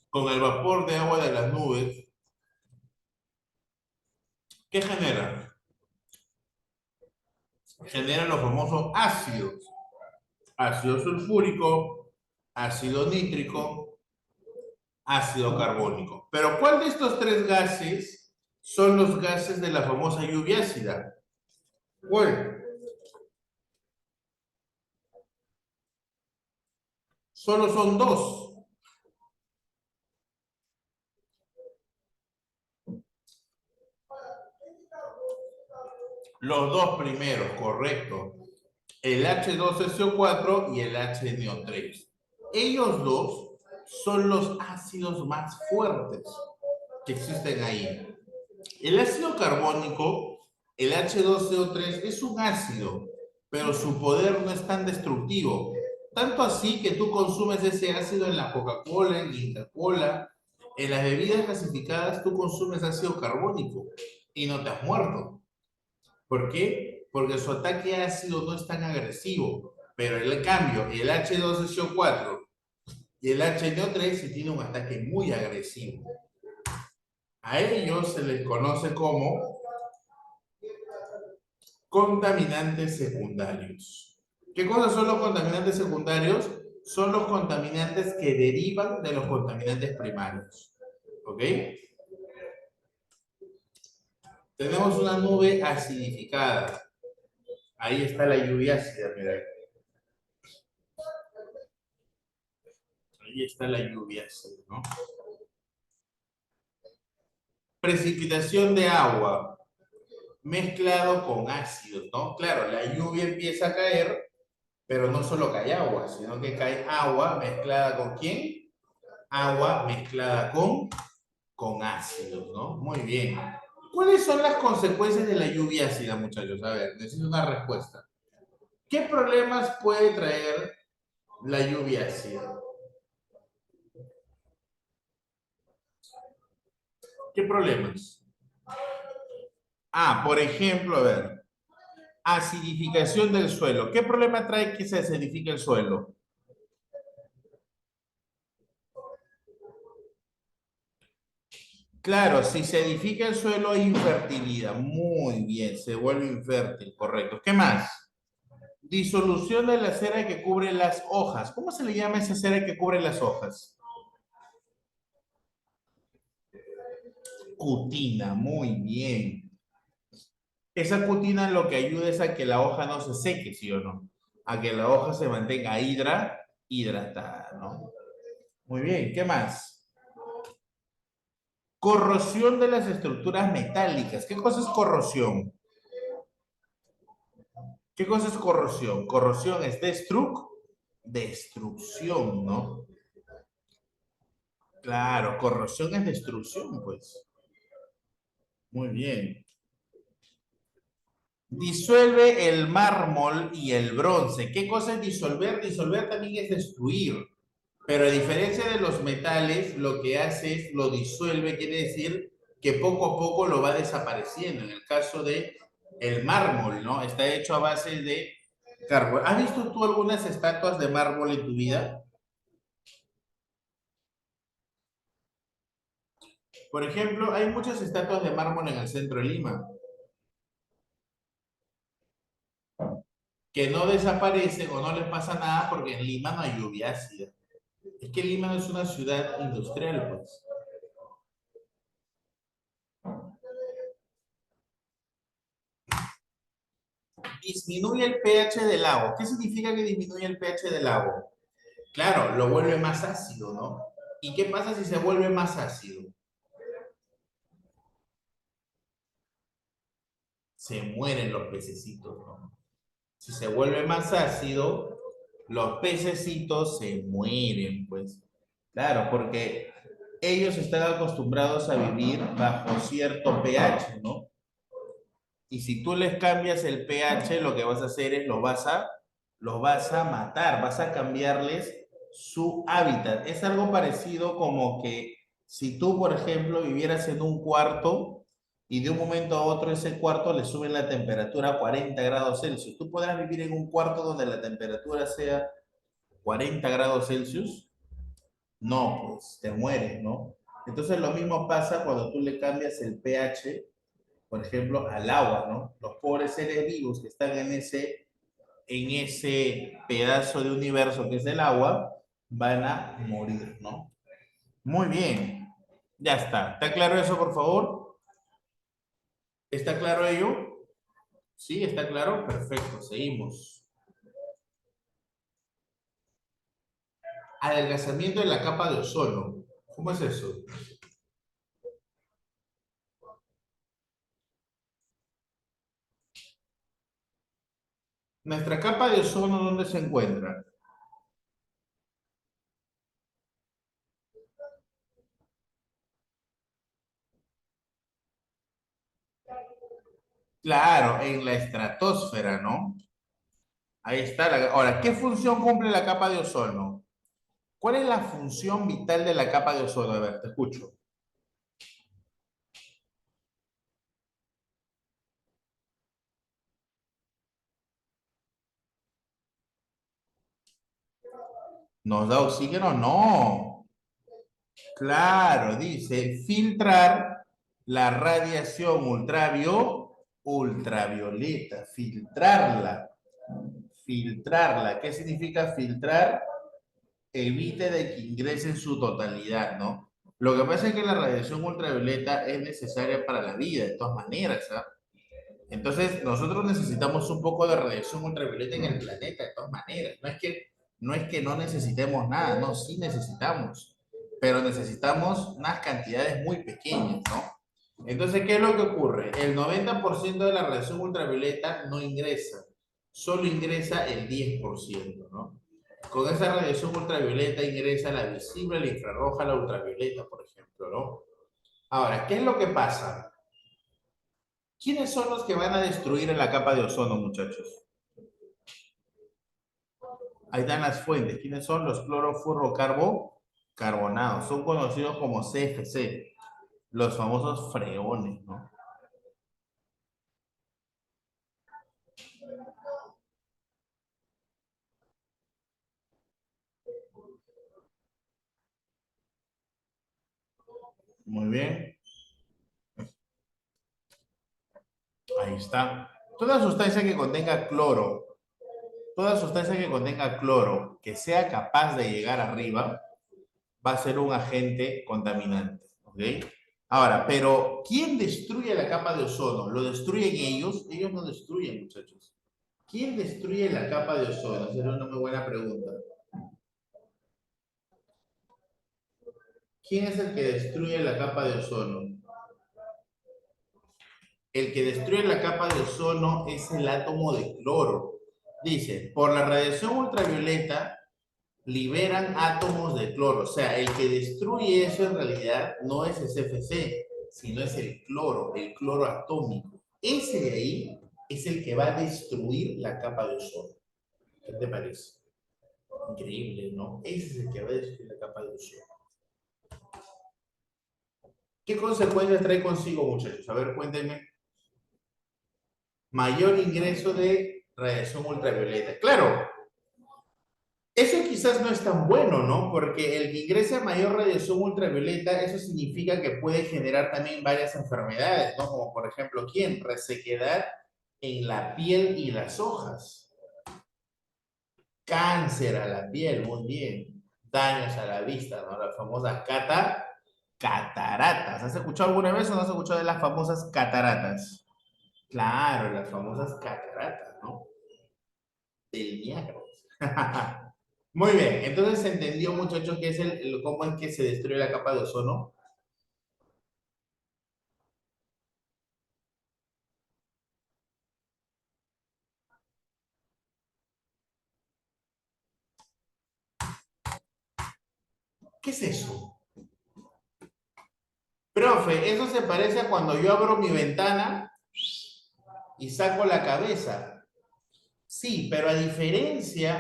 con el vapor de agua de las nubes, ¿qué genera? Generan los famosos ácidos. Ácido sulfúrico, ácido nítrico, ácido carbónico. Pero ¿cuál de estos tres gases son los gases de la famosa lluvia ácida? ¿Cuál? Solo son dos. Los dos primeros, correcto. El H2SO4 y el HNO3. Ellos dos son los ácidos más fuertes que existen ahí. El ácido carbónico, el H2CO3, es un ácido, pero su poder no es tan destructivo. Tanto así que tú consumes ese ácido en la Coca-Cola, en la Inca-Cola, en las bebidas gasificadas, tú consumes ácido carbónico y no te has muerto. ¿Por qué? Porque su ataque ácido no es tan agresivo, pero en cambio el H2SO4 y el HNO3 sí tiene un ataque muy agresivo. A ellos se les conoce como contaminantes secundarios. ¿Qué cosas son los contaminantes secundarios? Son los contaminantes que derivan de los contaminantes primarios. ¿Ok? Tenemos una nube acidificada. Ahí está la lluvia ácida, mira. y está la lluvia ácida, ¿no? Precipitación de agua mezclado con ácido, ¿no? Claro, la lluvia empieza a caer, pero no solo cae agua, sino que cae agua mezclada con ¿quién? Agua mezclada con ácidos, ¿no? Muy bien. ¿Cuáles son las consecuencias de la lluvia ácida, muchachos? A ver, necesito una respuesta. ¿Qué problemas puede traer la lluvia ácida? ¿Qué problemas? Ah, por ejemplo, a ver, acidificación del suelo. ¿Qué problema trae que se acidifique el suelo? Claro, si se edifica el suelo hay infertilidad. Muy bien, se vuelve infértil, correcto. ¿Qué más? Disolución de la cera que cubre las hojas. ¿Cómo se le llama esa cera que cubre las hojas? Cutina, muy bien. Esa cutina lo que ayuda es a que la hoja no se seque, ¿sí o no? A que la hoja se mantenga hidratada, ¿no? Muy bien, ¿qué más? Corrosión de las estructuras metálicas. ¿Qué cosa es corrosión? ¿Qué cosa es corrosión? Corrosión es destrucción, ¿no? Claro, corrosión es destrucción, pues. Muy bien. Disuelve el mármol y el bronce. ¿Qué cosa es disolver? Disolver también es destruir. Pero a diferencia de los metales, lo que hace es lo disuelve, quiere decir que poco a poco lo va desapareciendo. En el caso de el mármol, ¿no? Está hecho a base de carbón. ¿Has visto tú algunas estatuas de mármol en tu vida? Por ejemplo, hay muchas estatuas de mármol en el centro de Lima que no desaparecen o no les pasa nada porque en Lima no hay lluvia ácida. Es que Lima no es una ciudad industrial, pues. Disminuye el pH del agua. ¿Qué significa que disminuye el pH del agua? Claro, lo vuelve más ácido, ¿no? ¿Y qué pasa si se vuelve más ácido? Se mueren los pececitos, ¿no? Si se vuelve más ácido, los pececitos se mueren, pues. Claro, porque ellos están acostumbrados a vivir bajo cierto pH, ¿no? Y si tú les cambias el pH, lo que vas a hacer es los vas a matar, vas a cambiarles su hábitat. Es algo parecido como que si tú, por ejemplo, vivieras en un cuarto y de un momento a otro ese cuarto le suben la temperatura a 40 grados Celsius. ¿Tú podrás vivir en un cuarto donde la temperatura sea 40 grados Celsius? No, pues te mueres, ¿no? Entonces lo mismo pasa cuando tú le cambias el pH, por ejemplo, al agua, ¿no? Los pobres seres vivos que están en ese pedazo de universo que es el agua, van a morir, ¿no? Muy bien, ya está. ¿Está claro eso, por favor? ¿Está claro ello? Sí, está claro. Perfecto, seguimos. Adelgazamiento de la capa de ozono. ¿Cómo es eso? Nuestra capa de ozono, ¿dónde se encuentra? Claro, en la estratosfera, ¿no? Ahí está. Ahora, ¿qué función cumple la capa de ozono? ¿Cuál es la función vital de la capa de ozono? A ver, te escucho. ¿Nos da oxígeno? No. Claro, dice filtrar la radiación ultravioleta, filtrarla. Filtrarla. ¿Qué significa filtrar? Evite de que ingrese en su totalidad, ¿no? Lo que pasa es que la radiación ultravioleta es necesaria para la vida, de todas maneras, ¿ah? Entonces, nosotros necesitamos un poco de radiación ultravioleta en el planeta, de todas maneras. No es que No es que no necesitemos nada, no, sí necesitamos, pero necesitamos unas cantidades muy pequeñas, ¿no? Entonces, ¿qué es lo que ocurre? El 90% de la radiación ultravioleta no ingresa, solo ingresa el 10%, ¿no? Con esa radiación ultravioleta ingresa la visible, la infrarroja, la ultravioleta, por ejemplo, ¿no? Ahora, ¿qué es lo que pasa? ¿Quiénes son los que van a destruir en la capa de ozono, muchachos? Ahí están las fuentes. ¿Quiénes son? Los clorofluorocarbonados. Son conocidos como CFC, los famosos freones, ¿no? Muy bien. Ahí está. Toda sustancia que contenga cloro, toda sustancia que contenga cloro, que sea capaz de llegar arriba, va a ser un agente contaminante, ¿ok? Ahora, pero ¿quién destruye la capa de ozono? ¿Lo destruyen ellos? Ellos no destruyen, muchachos. ¿Quién destruye la capa de ozono? Esa es una muy buena pregunta. ¿Quién es el que destruye la capa de ozono? El que destruye la capa de ozono es el átomo de cloro. Dice, por la radiación ultravioleta liberan átomos de cloro. O sea, el que destruye eso en realidad no es el CFC, sino es el cloro atómico. Ese de ahí es el que va a destruir la capa de ozono. ¿Qué te parece? Increíble, ¿no? Ese es el que va a destruir la capa de ozono. ¿Qué consecuencias trae consigo, muchachos? A ver, cuéntenme. Mayor ingreso de radiación ultravioleta. Claro, eso quizás no es tan bueno, ¿no? Porque el que ingrese mayor radiación ultravioleta, eso significa que puede generar también varias enfermedades, ¿no? Como por ejemplo, ¿quién? Resequedad en la piel y las hojas. Cáncer a la piel, muy bien. Daños a la vista, ¿no? Las famosas cataratas. ¿Has escuchado alguna vez o no has escuchado de las famosas cataratas? Claro, las famosas cataratas, ¿no? Del Niágara. Muy bien, entonces se entendió, muchachos, qué es cómo es que se destruye la capa de ozono. ¿Qué es eso? Profe, eso se parece a cuando yo abro mi ventana y saco la cabeza. Sí, pero a diferencia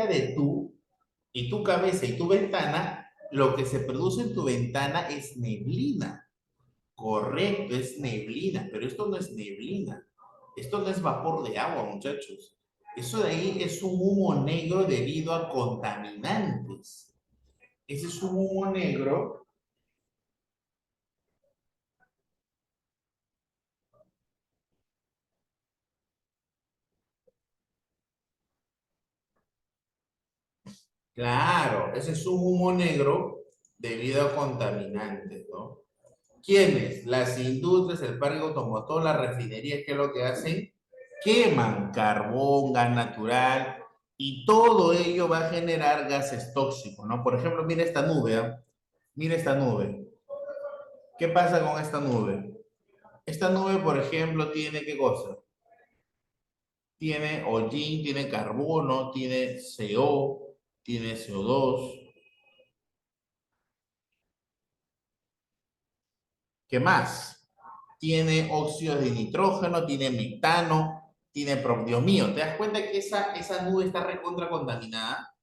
de tú y tu cabeza y tu ventana, lo que se produce en tu ventana es neblina. Correcto, es neblina, pero esto no es neblina. Esto no es vapor de agua, muchachos. Eso de ahí es un humo negro debido a contaminantes. Ese es un humo negro. Claro, ese es un humo negro debido a contaminantes, ¿no? ¿Quiénes? Las industrias, el parque automotor, las refinerías, ¿qué es lo que hacen? Queman carbón, gas natural, y todo ello va a generar gases tóxicos, ¿no? Por ejemplo, mira esta nube, ¿ah? Mira esta nube. ¿Qué pasa con esta nube? Esta nube, por ejemplo, tiene ¿qué cosa? Tiene hollín, tiene carbono, tiene CO, tiene CO2. ¿Qué más? Tiene óxido de nitrógeno, tiene metano, tiene... Dios mío, ¿te das cuenta que esa nube está recontra contaminada?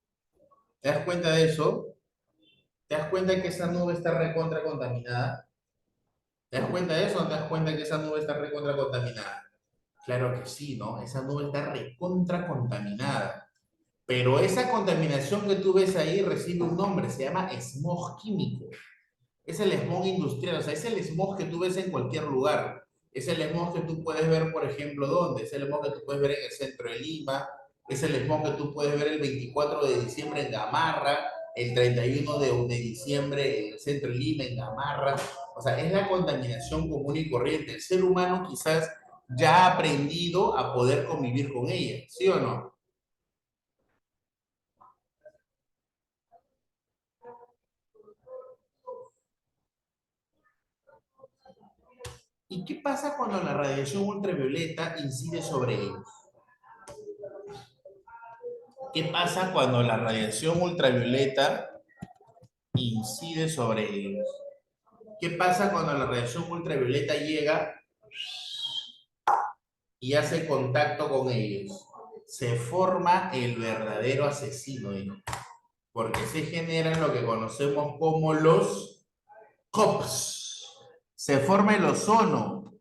¿Te das cuenta de eso? ¿Te das cuenta que esa nube está recontra contaminada? ¿Te das cuenta de eso o no te das cuenta que esa nube está recontra contaminada? Claro que sí, ¿no? Esa nube está recontra contaminada. Pero esa contaminación que tú ves ahí recibe un nombre, se llama smog químico. Es el smog industrial, o sea, es el smog que tú ves en cualquier lugar. Es el smog que tú puedes ver, por ejemplo, ¿dónde? Es el smog que tú puedes ver en el centro de Lima, es el smog que tú puedes ver el 24 de diciembre en Gamarra, el 31 de diciembre en el centro de Lima, en Gamarra. O sea, es la contaminación común y corriente. El ser humano quizás ya ha aprendido a poder convivir con ella, ¿sí o no? ¿Y qué pasa cuando la radiación ultravioleta incide sobre ellos? ¿Qué pasa cuando la radiación ultravioleta incide sobre ellos? ¿Qué pasa cuando la radiación ultravioleta llega y hace contacto con ellos? Se forma el verdadero asesino, hijo, porque se generan lo que conocemos como los COPs. Se forma el ozono,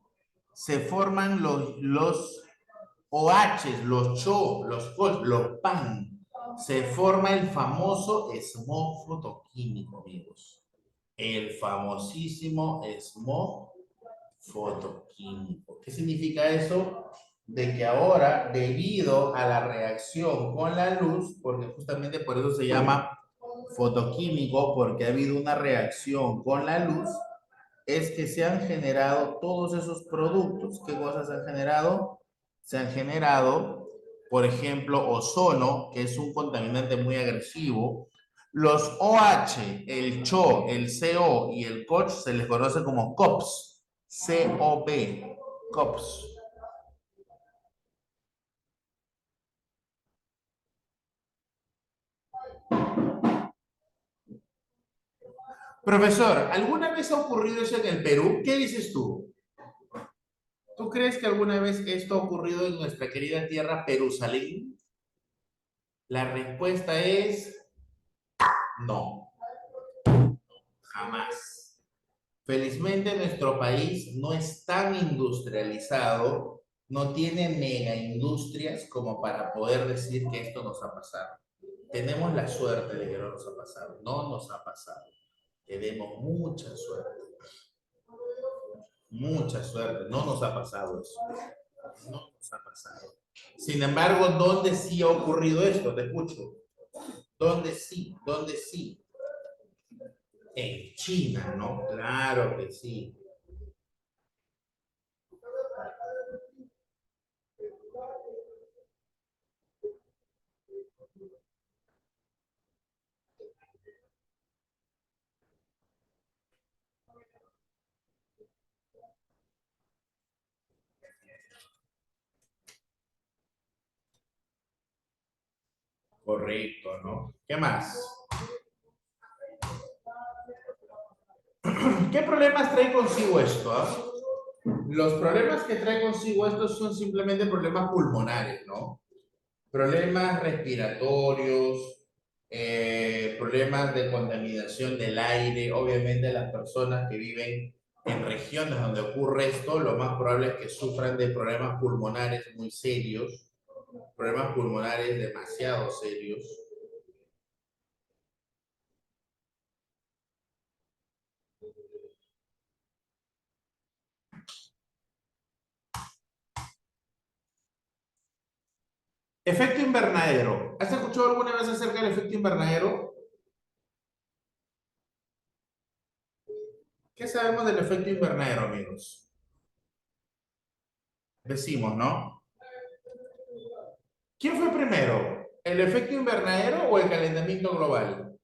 se forman los OH, los CHO, los COH, los PAN. Se forma el famoso smog fotoquímico, amigos. El famosísimo smog fotoquímico. ¿Qué significa eso? De que ahora, debido a la reacción con la luz, porque justamente por eso se llama fotoquímico, porque ha habido una reacción con la luz, es que se han generado todos esos productos. ¿Qué cosas se han generado? Se han generado, por ejemplo, ozono, que es un contaminante muy agresivo. Los OH, el CHO, el CO y el COH se les conoce como COPs. COP, COPs. Profesor, ¿alguna vez ha ocurrido eso en el Perú? ¿Qué dices tú? ¿Tú crees que alguna vez esto ha ocurrido en nuestra querida tierra Perusalén? La respuesta es no, jamás. Felizmente nuestro país no es tan industrializado, no tiene mega industrias como para poder decir que esto nos ha pasado. Tenemos la suerte de que no nos ha pasado, no nos ha pasado. Tenemos mucha suerte, no nos ha pasado eso, no nos ha pasado. Sin embargo, ¿dónde sí ha ocurrido esto? Te escucho. ¿Dónde sí? ¿Dónde sí? En China, ¿no? Claro que sí. Correcto, ¿no? ¿Qué más? ¿Qué problemas trae consigo esto? ¿Ah? Los problemas que trae consigo esto son simplemente problemas pulmonares, ¿no? Problemas respiratorios, problemas de contaminación del aire. Obviamente las personas que viven en regiones donde ocurre esto, lo más probable es que sufran de problemas pulmonares muy serios, problemas pulmonares demasiado serios. Efecto invernadero. ¿Has escuchado alguna vez acerca del efecto invernadero? ¿Qué sabemos del efecto invernadero, amigos? Decimos, ¿no? ¿Quién fue primero? ¿El efecto invernadero o el calentamiento global?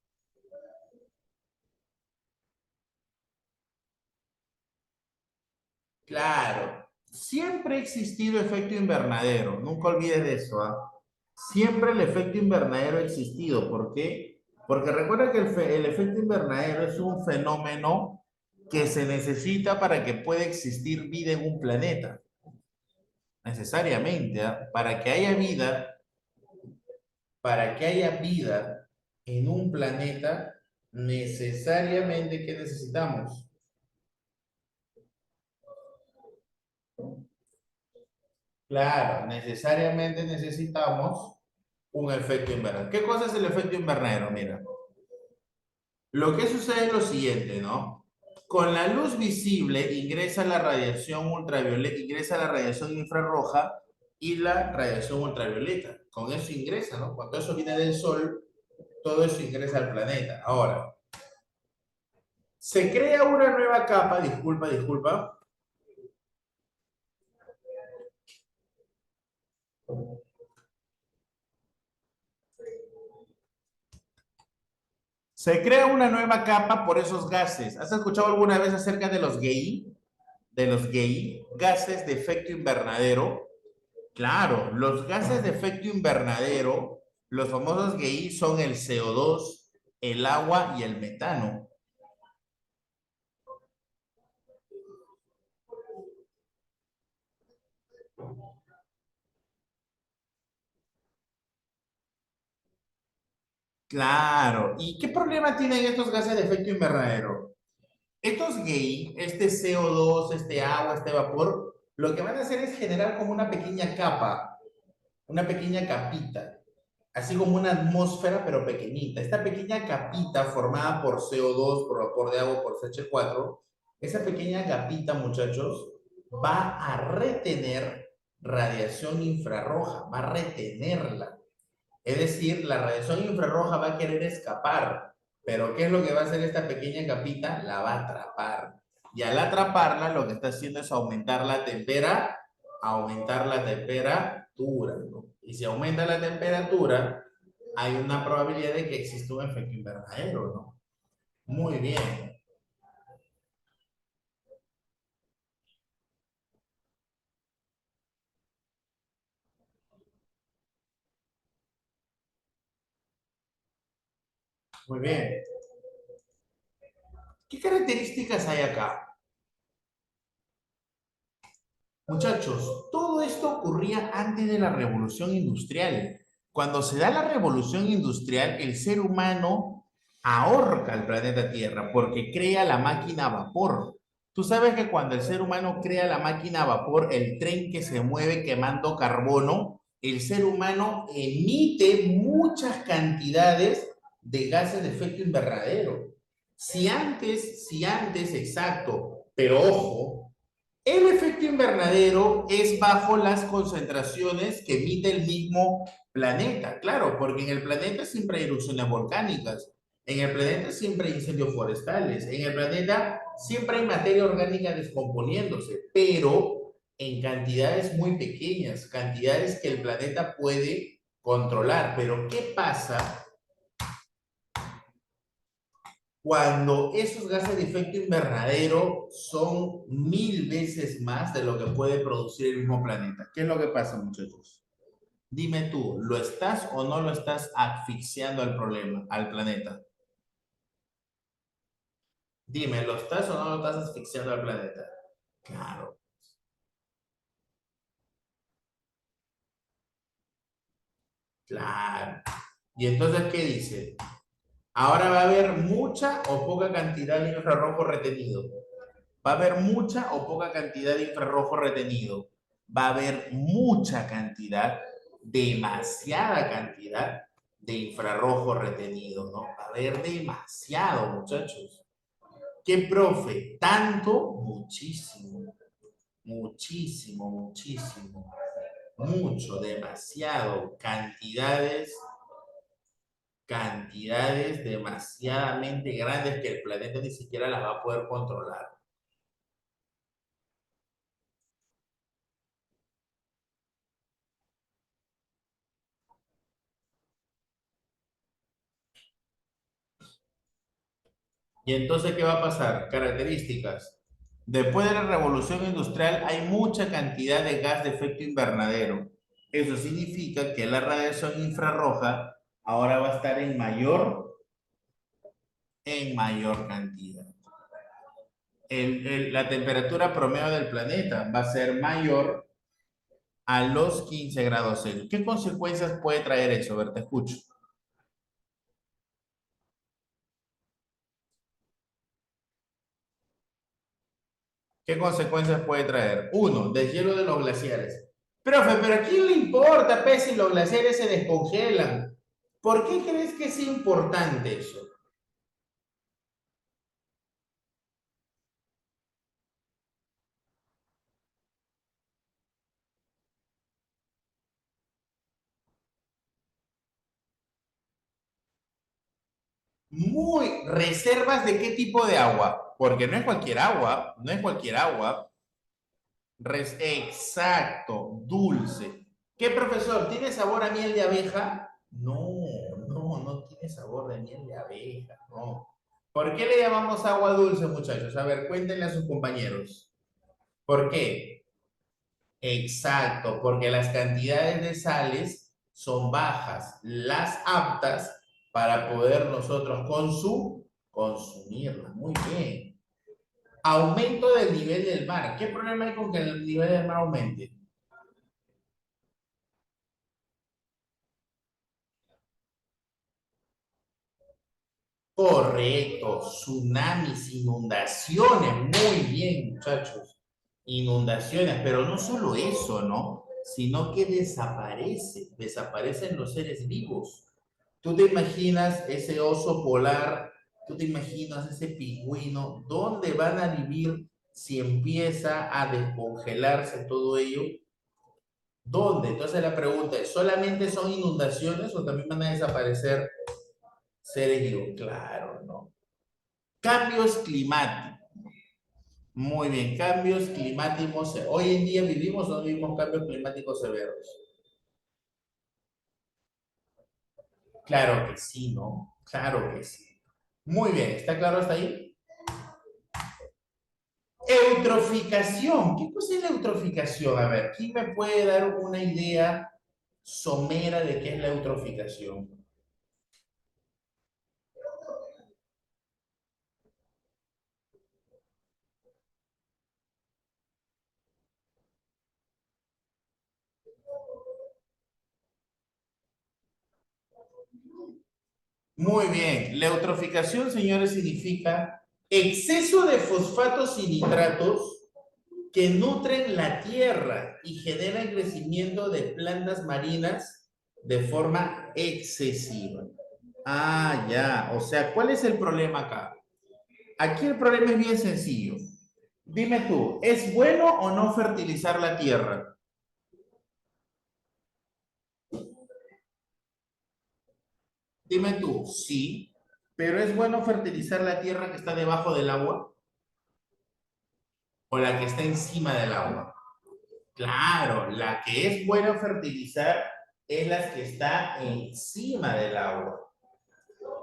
Claro, siempre ha existido efecto invernadero, nunca olvides de eso, ¿ah? Siempre el efecto invernadero ha existido. ¿Por qué? Porque recuerda que el efecto invernadero es un fenómeno que se necesita para que pueda existir vida en un planeta. Necesariamente, ¿ah? Para que haya vida en un planeta, necesariamente, ¿qué necesitamos? Claro, necesariamente necesitamos un efecto invernadero. ¿Qué cosa es el efecto invernadero? Mira, lo que sucede es lo siguiente, ¿no? Con la luz visible ingresa la radiación ultravioleta, ingresa la radiación infrarroja y la radiación ultravioleta. Con eso ingresa, ¿no? Cuando eso viene del sol, todo eso ingresa al planeta. Ahora, se crea una nueva capa, disculpa. Se crea una nueva capa por esos gases. ¿Has escuchado alguna vez acerca de los gay? de los GEI, gases de efecto invernadero. Claro, los gases de efecto invernadero, los famosos GEI, son el CO2, el agua y el metano. Claro, ¿y qué problema tienen estos gases de efecto invernadero? Estos GEI, este CO2, este agua, este vapor, lo que van a hacer es generar como una pequeña capa, una pequeña capita, así como una atmósfera, pero pequeñita. Esta pequeña capita formada por CO2, por vapor de agua, por CH4, esa pequeña capita, muchachos, va a retener radiación infrarroja, va a retenerla. Es decir, la radiación infrarroja va a querer escapar, pero ¿qué es lo que va a hacer esta pequeña capita? La va a atrapar. Y al atraparla, lo que está haciendo es aumentar la temperatura, ¿no? Y si aumenta la temperatura, hay una probabilidad de que exista un efecto invernadero, ¿no? Muy bien, muy bien. ¿Qué características hay acá? Muchachos, todo esto ocurría antes de la revolución industrial. Cuando se da la revolución industrial, el ser humano ahorca el planeta Tierra porque crea la máquina a vapor. Tú sabes que cuando el ser humano crea la máquina a vapor, el tren que se mueve quemando carbono, el ser humano emite muchas cantidades de gases de efecto invernadero. Si antes, exacto, pero ojo, el efecto invernadero es bajo las concentraciones que emite el mismo planeta, claro, porque en el planeta siempre hay erupciones volcánicas, en el planeta siempre hay incendios forestales, en el planeta siempre hay materia orgánica descomponiéndose, pero en cantidades muy pequeñas, cantidades que el planeta puede controlar. Pero ¿qué pasa cuando esos gases de efecto invernadero son 1000 veces más de lo que puede producir el mismo planeta? ¿Qué es lo que pasa, muchachos? Dime tú, ¿lo estás o no lo estás asfixiando al problema, al planeta? Dime, ¿lo estás o no lo estás asfixiando al planeta? Claro, claro. ¿Y entonces qué dice? Ahora va a haber mucha o poca cantidad de infrarrojo retenido. Va a haber mucha o poca cantidad de infrarrojo retenido. Va a haber mucha cantidad, demasiada cantidad de infrarrojo retenido, ¿no? Va a haber demasiado, muchachos. ¿Qué, profe? ¿Tanto? Muchísimo, muchísimo, muchísimo, mucho, demasiado, cantidades demasiadamente grandes que el planeta ni siquiera las va a poder controlar. Y entonces, ¿qué va a pasar? Características. Después de la revolución industrial hay mucha cantidad de gas de efecto invernadero. Eso significa que la radiación infrarroja ahora va a estar en mayor cantidad. La temperatura promedio del planeta va a ser mayor a los 15 grados Celsius. ¿Qué consecuencias puede traer eso? A ver, te escucho. ¿Qué consecuencias puede traer? Uno, deshielo de los glaciares. Profe, pero ¿a quién le importa, pues, si los glaciares se descongelan? ¿Por qué crees que es importante eso? Muy, ¿reservas de qué tipo de agua? Porque no es cualquier agua, no es cualquier agua. Exacto, dulce. ¿Qué, profesor? ¿Tiene sabor a miel de abeja? No, no tiene sabor de miel de abeja, no. ¿Por qué le llamamos agua dulce, muchachos? A ver, cuéntenle a sus compañeros. ¿Por qué? Exacto, porque las cantidades de sales son bajas, las aptas para poder nosotros consumirlas. Muy bien. Aumento del nivel del mar. ¿Qué problema hay con que el nivel del mar aumente? Correcto, tsunamis, inundaciones, muy bien, muchachos. Inundaciones, pero no solo eso, ¿no? Sino que desaparecen los seres vivos. Tú te imaginas ese oso polar, tú te imaginas ese pingüino, ¿dónde van a vivir si empieza a descongelarse todo ello? ¿Dónde? Entonces la pregunta es, ¿solamente son inundaciones o también van a desaparecer seres vivos? Claro, ¿no? Cambios climáticos. Muy bien, cambios climáticos. Hoy en día vivimos o no vivimos cambios climáticos severos. Claro que sí, ¿no? Claro que sí. Muy bien, ¿está claro hasta ahí? Eutroficación. ¿Qué cosa es la eutroficación? A ver, ¿quién me puede dar una idea somera de qué es la eutroficación? Muy bien. La eutroficación, señores, significa exceso de fosfatos y nitratos que nutren la tierra y generan crecimiento de plantas marinas de forma excesiva. Ah, ya. O sea, ¿cuál es el problema acá? Aquí el problema es bien sencillo. Dime tú, ¿es bueno o no fertilizar la tierra? Dime tú, sí, pero ¿es bueno fertilizar la tierra que está debajo del agua o la que está encima del agua? Claro, la que es buena fertilizar es la que está encima del agua.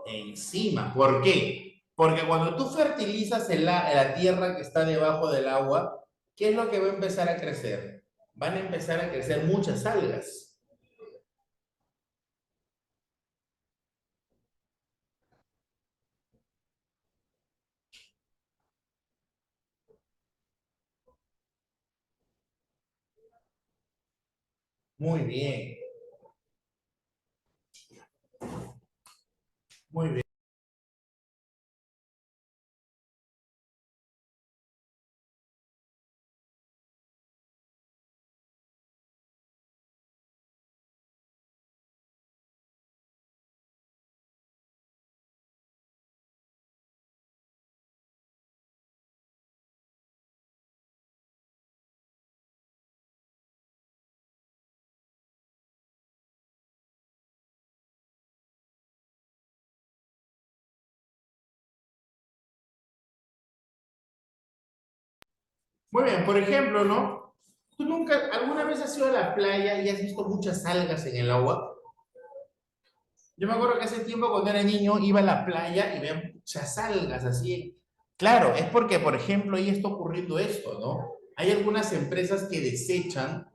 Encima. ¿Por qué? Porque cuando tú fertilizas la tierra que está debajo del agua, ¿qué es lo que va a empezar a crecer? Van a empezar a crecer muchas algas. Muy bien, muy bien. Muy bien, por ejemplo, ¿no? ¿Tú nunca, alguna vez has ido a la playa y has visto muchas algas en el agua? Yo me acuerdo que hace tiempo cuando era niño iba a la playa y veía muchas algas así. Claro, es porque, por ejemplo, ahí está ocurriendo esto, ¿no? Hay algunas empresas que desechan,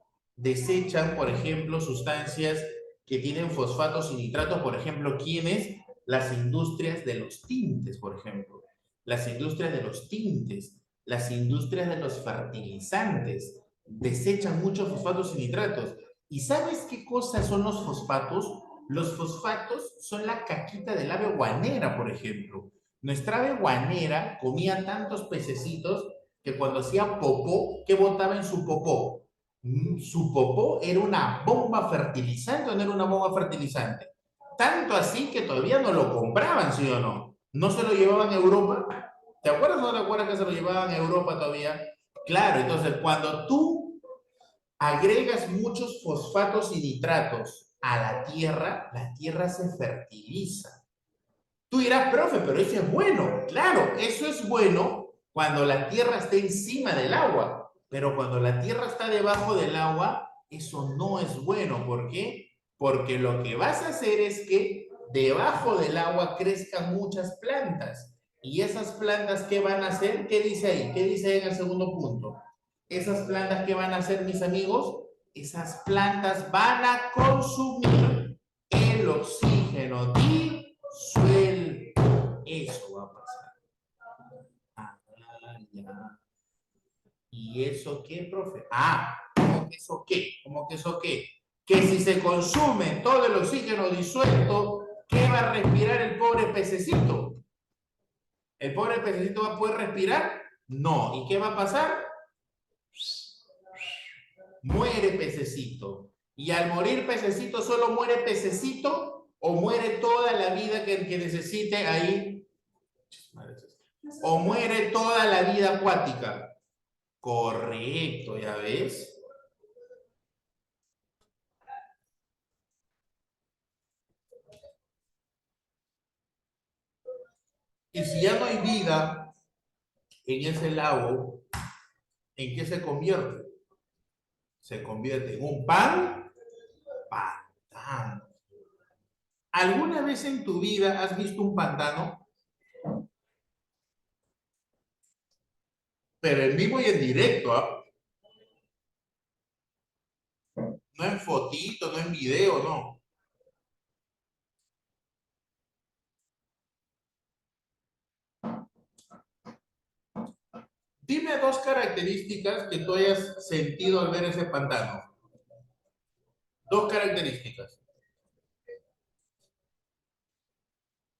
por ejemplo, sustancias que tienen fosfatos y nitratos, por ejemplo, ¿quiénes? Las industrias de los tintes, por ejemplo. Las industrias de los tintes, las industrias de los fertilizantes, desechan muchos fosfatos y nitratos. ¿Y sabes qué cosas son los fosfatos? Los fosfatos son la caquita del ave guanera, por ejemplo. Nuestra ave guanera comía tantos pececitos que cuando hacía popó, ¿qué botaba en su popó? Su popó era una bomba fertilizante o no era una bomba fertilizante. Tanto así que todavía no lo compraban, ¿sí o no? No se lo llevaban a Europa. ¿Te acuerdas o no te acuerdas que se lo llevaban a Europa todavía? Claro, entonces cuando tú agregas muchos fosfatos y nitratos a la tierra se fertiliza. Tú dirás, profe, pero eso es bueno. Claro, eso es bueno cuando la tierra está encima del agua, pero cuando la tierra está debajo del agua, eso no es bueno. ¿Por qué? Porque lo que vas a hacer es que debajo del agua crezcan muchas plantas. ¿Y esas plantas qué van a hacer? ¿Qué dice ahí? ¿Qué dice ahí en el segundo punto? Esas plantas, ¿qué van a hacer, mis amigos? Esas plantas van a consumir el oxígeno disuelto. Eso va a pasar. Ah, ya. ¿Y eso qué, profe? Ah, ¿cómo que eso qué? ¿Cómo que eso qué? Que si se consume todo el oxígeno disuelto, ¿qué va a respirar el pobre pececito? ¿El pobre pececito va a poder respirar? No. ¿Y qué va a pasar? Muere pececito. Y al morir pececito, ¿solo muere pececito o muere toda la vida que necesite ahí? ¿O muere toda la vida acuática? Correcto, ¿ya ves? Y si ya no hay vida en ese lago, ¿en qué se convierte? Se convierte en un pantano. ¿Alguna vez en tu vida has visto un pantano? Pero en vivo y en directo, ¿ah? No en fotito, no en video, no. Dime dos características que tú hayas sentido al ver ese pantano. Dos características.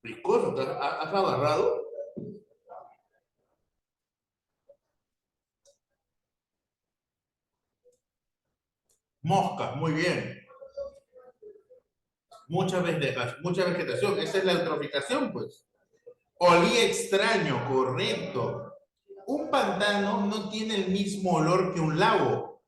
Ricoso, ¿has agarrado? Moscas, muy bien. Mucha vegetación. Esa es la eutroficación, pues. Olía extraño, correcto. Un pantano no tiene el mismo olor que un lago.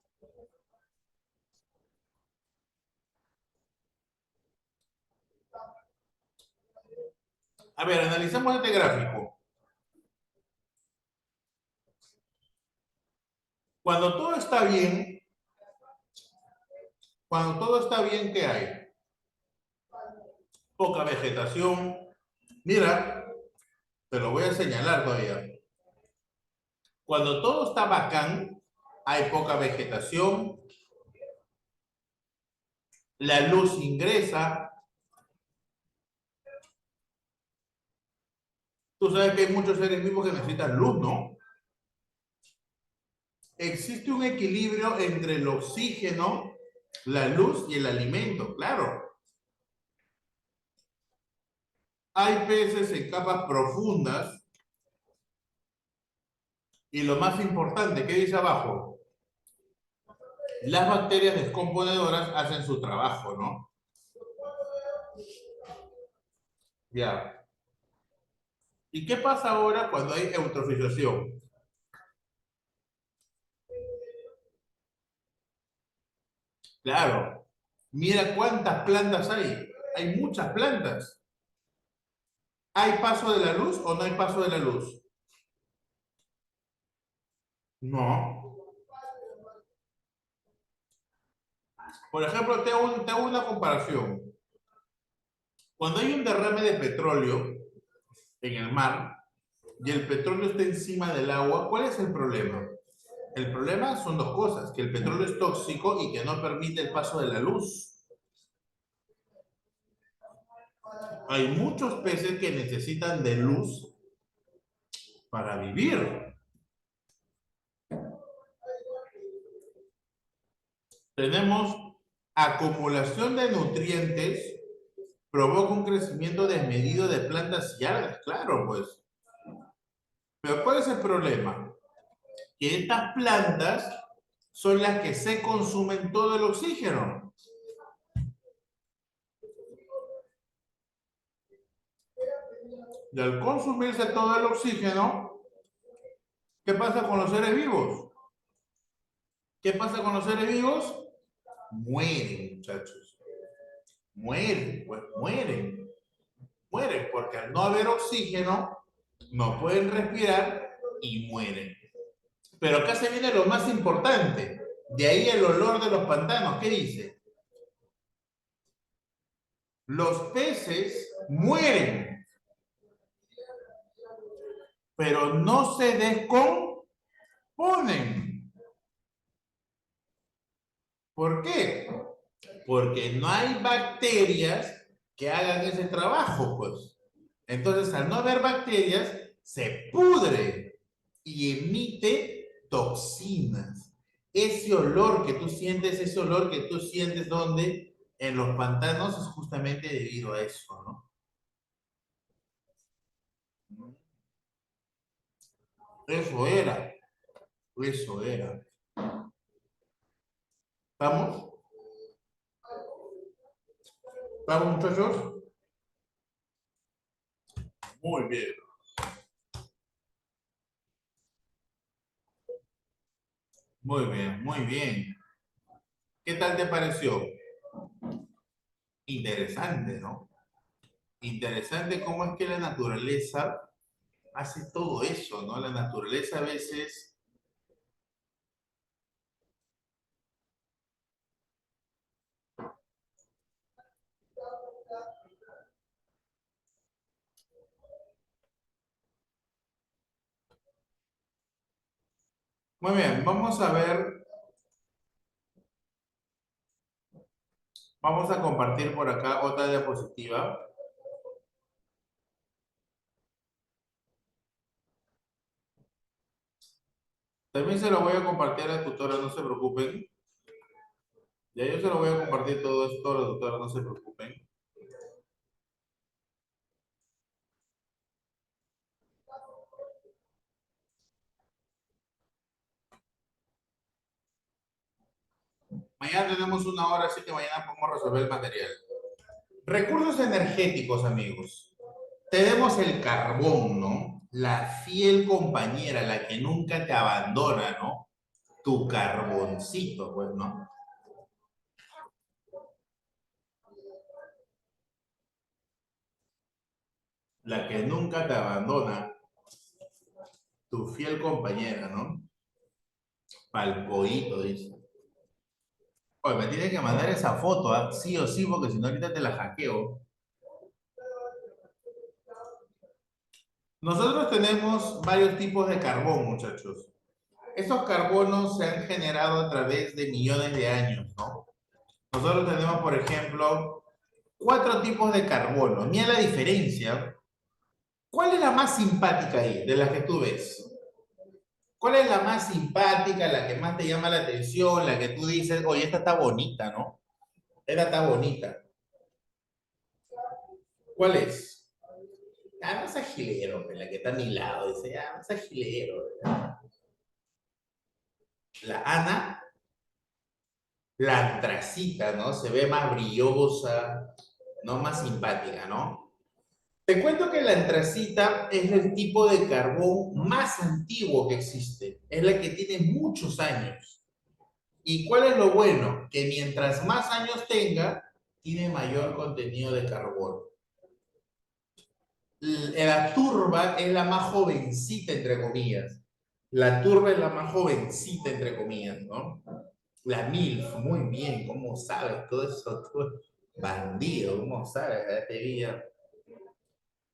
A ver, analizamos este gráfico. Cuando todo está bien, ¿qué hay? Poca vegetación. Mira, te lo voy a señalar todavía. Cuando todo está bacán, hay poca vegetación, la luz ingresa. Tú sabes que hay muchos seres vivos que necesitan luz, ¿no? Existe un equilibrio entre el oxígeno, la luz y el alimento, claro. Hay peces en capas profundas y lo más importante, ¿qué dice abajo? Las bacterias descomponedoras hacen su trabajo, ¿no? Ya. ¿Y qué pasa ahora cuando hay eutrofización? Claro. Mira cuántas plantas hay. Hay muchas plantas. ¿Hay paso de la luz o no hay paso de la luz? No. Por ejemplo, te hago una comparación. Cuando hay un derrame de petróleo en el mar y el petróleo está encima del agua, ¿cuál es el problema? El problema son dos cosas, que el petróleo es tóxico y que no permite el paso de la luz. Hay muchos peces que necesitan de luz para vivir. Tenemos acumulación de nutrientes, provoca un crecimiento desmedido de plantas y algas, claro, pues. Pero ¿cuál es el problema? Que estas plantas son las que se consumen todo el oxígeno. Y al consumirse todo el oxígeno, ¿qué pasa con los seres vivos? ¿Qué pasa con los seres vivos? Mueren, muchachos. Mueren, pues mueren. Mueren porque al no haber oxígeno, no pueden respirar y mueren. Pero acá se viene lo más importante. De ahí el olor de los pantanos. ¿Qué dice? Los peces mueren, pero no se descomponen. ¿Por qué? Porque no hay bacterias que hagan ese trabajo, pues. Entonces, al no haber bacterias, se pudre y emite toxinas. Ese olor que tú sientes, ese olor que tú sientes donde en los pantanos es justamente debido a eso, ¿no? Eso era, eso era. ¿Estamos? ¿Estamos, muchachos? Muy bien, muy bien, muy bien. ¿Qué tal te pareció? Interesante, ¿no? Interesante cómo es que la naturaleza hace todo eso, ¿no? La naturaleza a veces... Muy bien, vamos a ver, vamos a compartir por acá otra diapositiva. También se lo voy a compartir a la tutora, no se preocupen. Ya yo se lo voy a compartir todo esto a la tutora, no se preocupen. Mañana tenemos una hora, así que mañana podemos resolver el material. Recursos energéticos, amigos. Tenemos el carbón, ¿no? La fiel compañera, la que nunca te abandona, ¿no? Tu carboncito, pues, ¿no? La que nunca te abandona, tu fiel compañera, ¿no? Palpoito, dice. Oye, me tienes que mandar esa foto, ¿ah? Sí o sí, porque si no ahorita te la hackeo. Nosotros tenemos varios tipos de carbón, muchachos. Estos carbonos se han generado a través de millones de años, ¿no? Nosotros tenemos, por ejemplo, cuatro tipos de carbono. Mira la diferencia. ¿Cuál es la más simpática ahí, de las que tú ves? ¿Cuál es la más simpática, la que más te llama la atención, la que tú dices, oye, esta está bonita, ¿no? Esta está bonita. ¿Cuál es? Ah, no es agilero, pues, la que está a mi lado. Dice, ah, no es agilero. La Ana, la antracita, ¿no? Se ve más brillosa, ¿no? Más simpática, ¿no? Te cuento que la antracita es el tipo de carbón más antiguo que existe. Es la que tiene muchos años. ¿Y cuál es lo bueno? Que mientras más años tenga, tiene mayor contenido de carbono. La turba es la más jovencita, entre comillas. La turba es la más jovencita, entre comillas, ¿no? La MILF, muy bien, ¿cómo sabes todo eso? Tú, bandido, ¿cómo sabes? Te vi ya.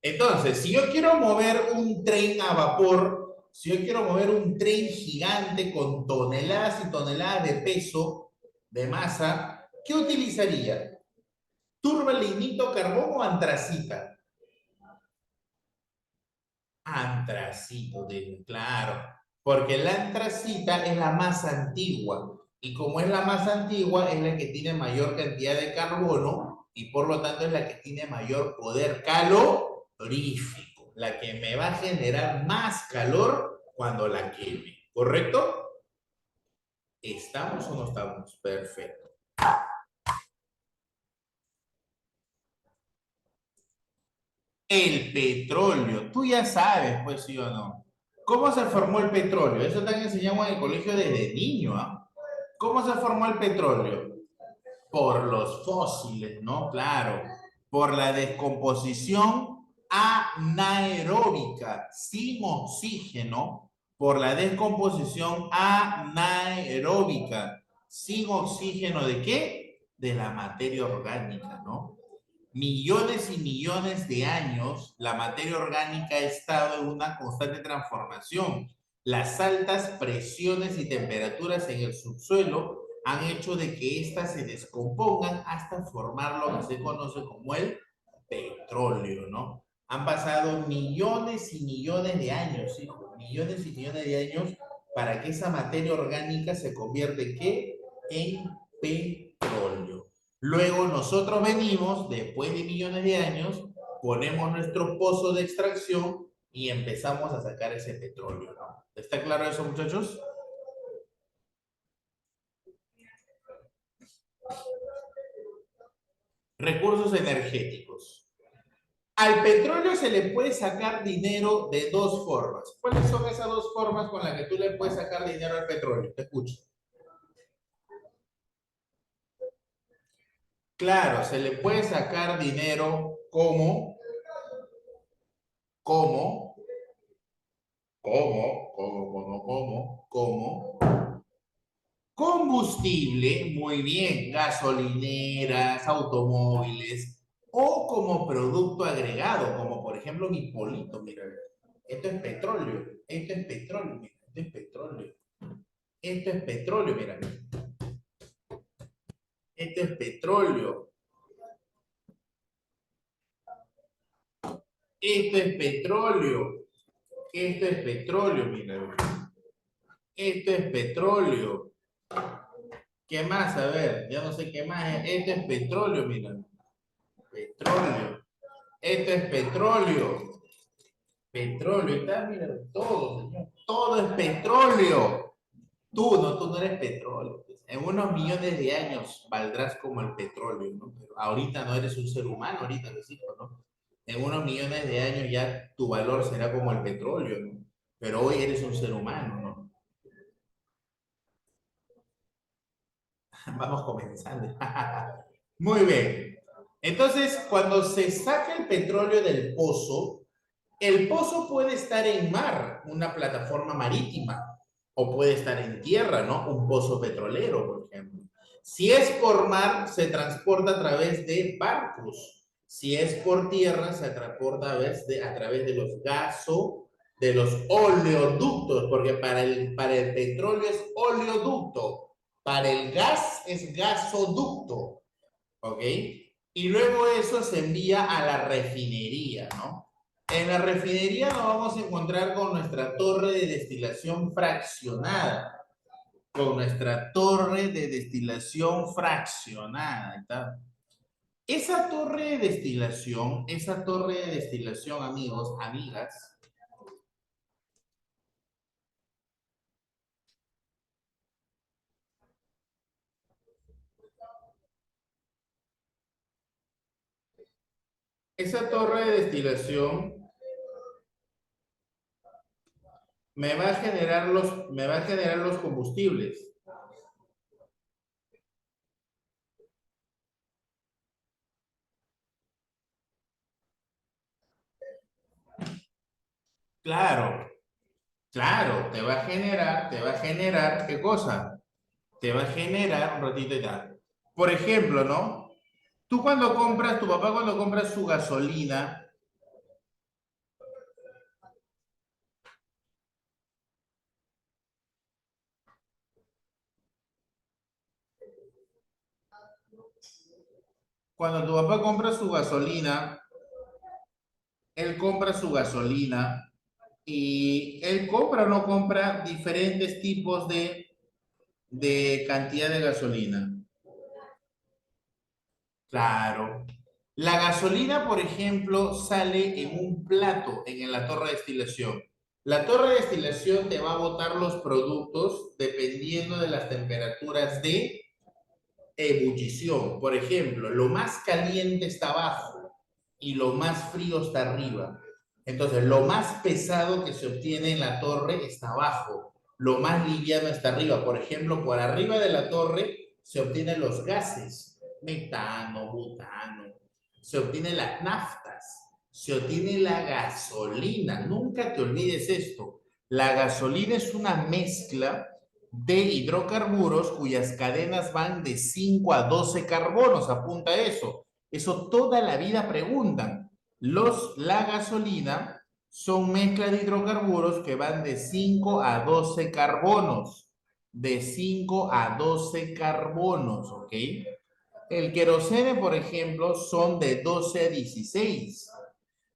Entonces, si yo quiero mover un tren a vapor, si yo quiero mover un tren gigante con toneladas y toneladas de peso, de masa, ¿qué utilizaría? ¿Turba, lignito, carbón o antracita? Antracito, claro, porque la antracita es la más antigua y como es la más antigua es la que tiene mayor cantidad de carbono y por lo tanto es la que tiene mayor poder calorífico, la que me va a generar más calor cuando la queme, ¿correcto? ¿Estamos o no estamos? Perfecto. El petróleo, tú ya sabes, pues sí o no. ¿Cómo se formó el petróleo? Eso te han enseñado en el colegio desde niño, ¿ah? ¿Cómo se formó el petróleo? Por los fósiles, ¿no? Claro. Por la descomposición anaeróbica, sin oxígeno, por la descomposición anaeróbica, sin oxígeno, ¿de qué? De la materia orgánica, ¿no? Millones y millones de años, la materia orgánica ha estado en una constante transformación. Las altas presiones y temperaturas en el subsuelo han hecho de que éstas se descompongan hasta formar lo que se conoce como el petróleo, ¿no? Han pasado millones y millones de años, hijo, millones y millones de años para que esa materia orgánica se convierta ¿en qué? En petróleo. Luego nosotros venimos, después de millones de años, ponemos nuestro pozo de extracción y empezamos a sacar ese petróleo, ¿no? ¿Está claro eso, muchachos? Recursos energéticos. Al petróleo se le puede sacar dinero de dos formas. ¿Cuáles son esas dos formas con las que tú le puedes sacar dinero al petróleo? Te escucho. Claro, se le puede sacar dinero como, como combustible, muy bien, gasolineras, automóviles, o como producto agregado, como por ejemplo mi polito, mira, esto es petróleo, esto es petróleo, mira, esto es petróleo, esto es petróleo, mira, esto es petróleo, esto es petróleo, esto es petróleo, mira, esto es petróleo. ¿Qué más? A ver, ya no sé qué más. Esto es petróleo, mira. Petróleo. Esto es petróleo. Petróleo. Está, mira, todo, señor. Todo es petróleo. Tú no eres petróleo. En unos millones de años valdrás como el petróleo, ¿no? Pero ahorita no eres un ser humano, ahorita les digo, ¿no? En unos millones de años ya tu valor será como el petróleo, ¿no? Pero hoy eres un ser humano, ¿no? Vamos comenzando. Muy bien. Entonces, cuando se saca el petróleo del pozo, el pozo puede estar en mar, una plataforma marítima, o puede estar en tierra, ¿no? Un pozo petrolero, por ejemplo. Si es por mar, se transporta a través de barcos. Si es por tierra, se transporta a través de de los oleoductos, porque para el petróleo es oleoducto, para el gas es gasoducto, ¿ok? Y luego eso se envía a la refinería, ¿no? En la refinería nos vamos a encontrar con nuestra torre de destilación fraccionada, con nuestra torre de destilación fraccionada, ¿está? Esa torre de destilación, amigos, amigas, esa torre de destilación me va a generar los combustibles. Claro, claro, te va a generar, ¿qué cosa? Te va a generar un ratito y tal. Por ejemplo, ¿no? Tú cuando compras, tu papá cuando compra su gasolina, cuando tu papá compra su gasolina, él compra su gasolina y él compra o no compra diferentes tipos de cantidad de gasolina. Claro. La gasolina, por ejemplo, sale en un plato en la torre de destilación. La torre de destilación te va a botar los productos dependiendo de las temperaturas de ebullición. Por ejemplo, lo más caliente está abajo y lo más frío está arriba. Entonces, lo más pesado que se obtiene en la torre está abajo, lo más liviano está arriba. Por ejemplo, por arriba de la torre se obtienen los gases, metano, butano, se obtienen las naftas, se obtiene la gasolina. Nunca te olvides esto. La gasolina es una mezcla de hidrocarburos cuyas cadenas van de 5 a 12 carbonos. Apunta eso. Eso toda la vida preguntan. La gasolina son mezclas de hidrocarburos que van de 5 a 12 carbonos. de 5 a 12 carbonos, ¿ok? El querosene, por ejemplo, son de 12 a 16.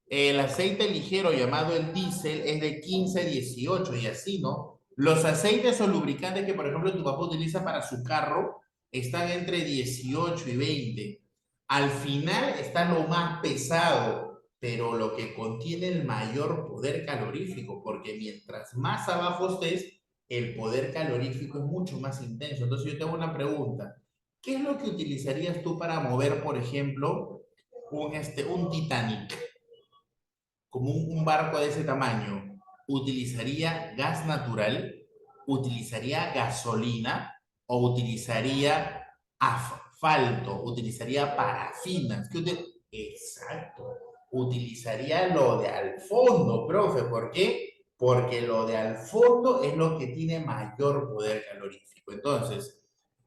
El aceite ligero llamado el diésel es de 15 a 18 y así, ¿no? Los aceites o lubricantes que, por ejemplo, tu papá utiliza para su carro están entre 18 y 20. Al final está lo más pesado, pero lo que contiene el mayor poder calorífico, porque mientras más abajo estés, el poder calorífico es mucho más intenso. Entonces yo tengo una pregunta. ¿Qué es lo que utilizarías tú para mover, por ejemplo, un Titanic? Como un barco de ese tamaño, ¿utilizaría gas natural? ¿Utilizaría gasolina? ¿O utilizaría asfalto? ¿Utilizaría parafinas? Exacto. Utilizaría lo de al fondo, profe. ¿Por qué? Porque lo de al fondo es lo que tiene mayor poder calorífico. Entonces,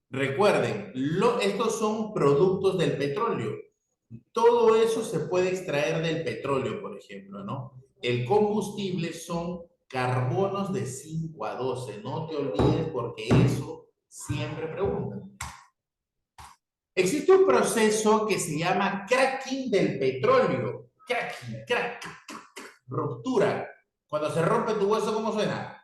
recuerden, estos son productos del petróleo. Todo eso se puede extraer del petróleo, por ejemplo, ¿no? El combustible son carbonos de 5 a 12. No te olvides porque eso siempre preguntan. Existe un proceso que se llama cracking del petróleo. Cracking, crack, ruptura. Cuando se rompe tu hueso, ¿cómo suena?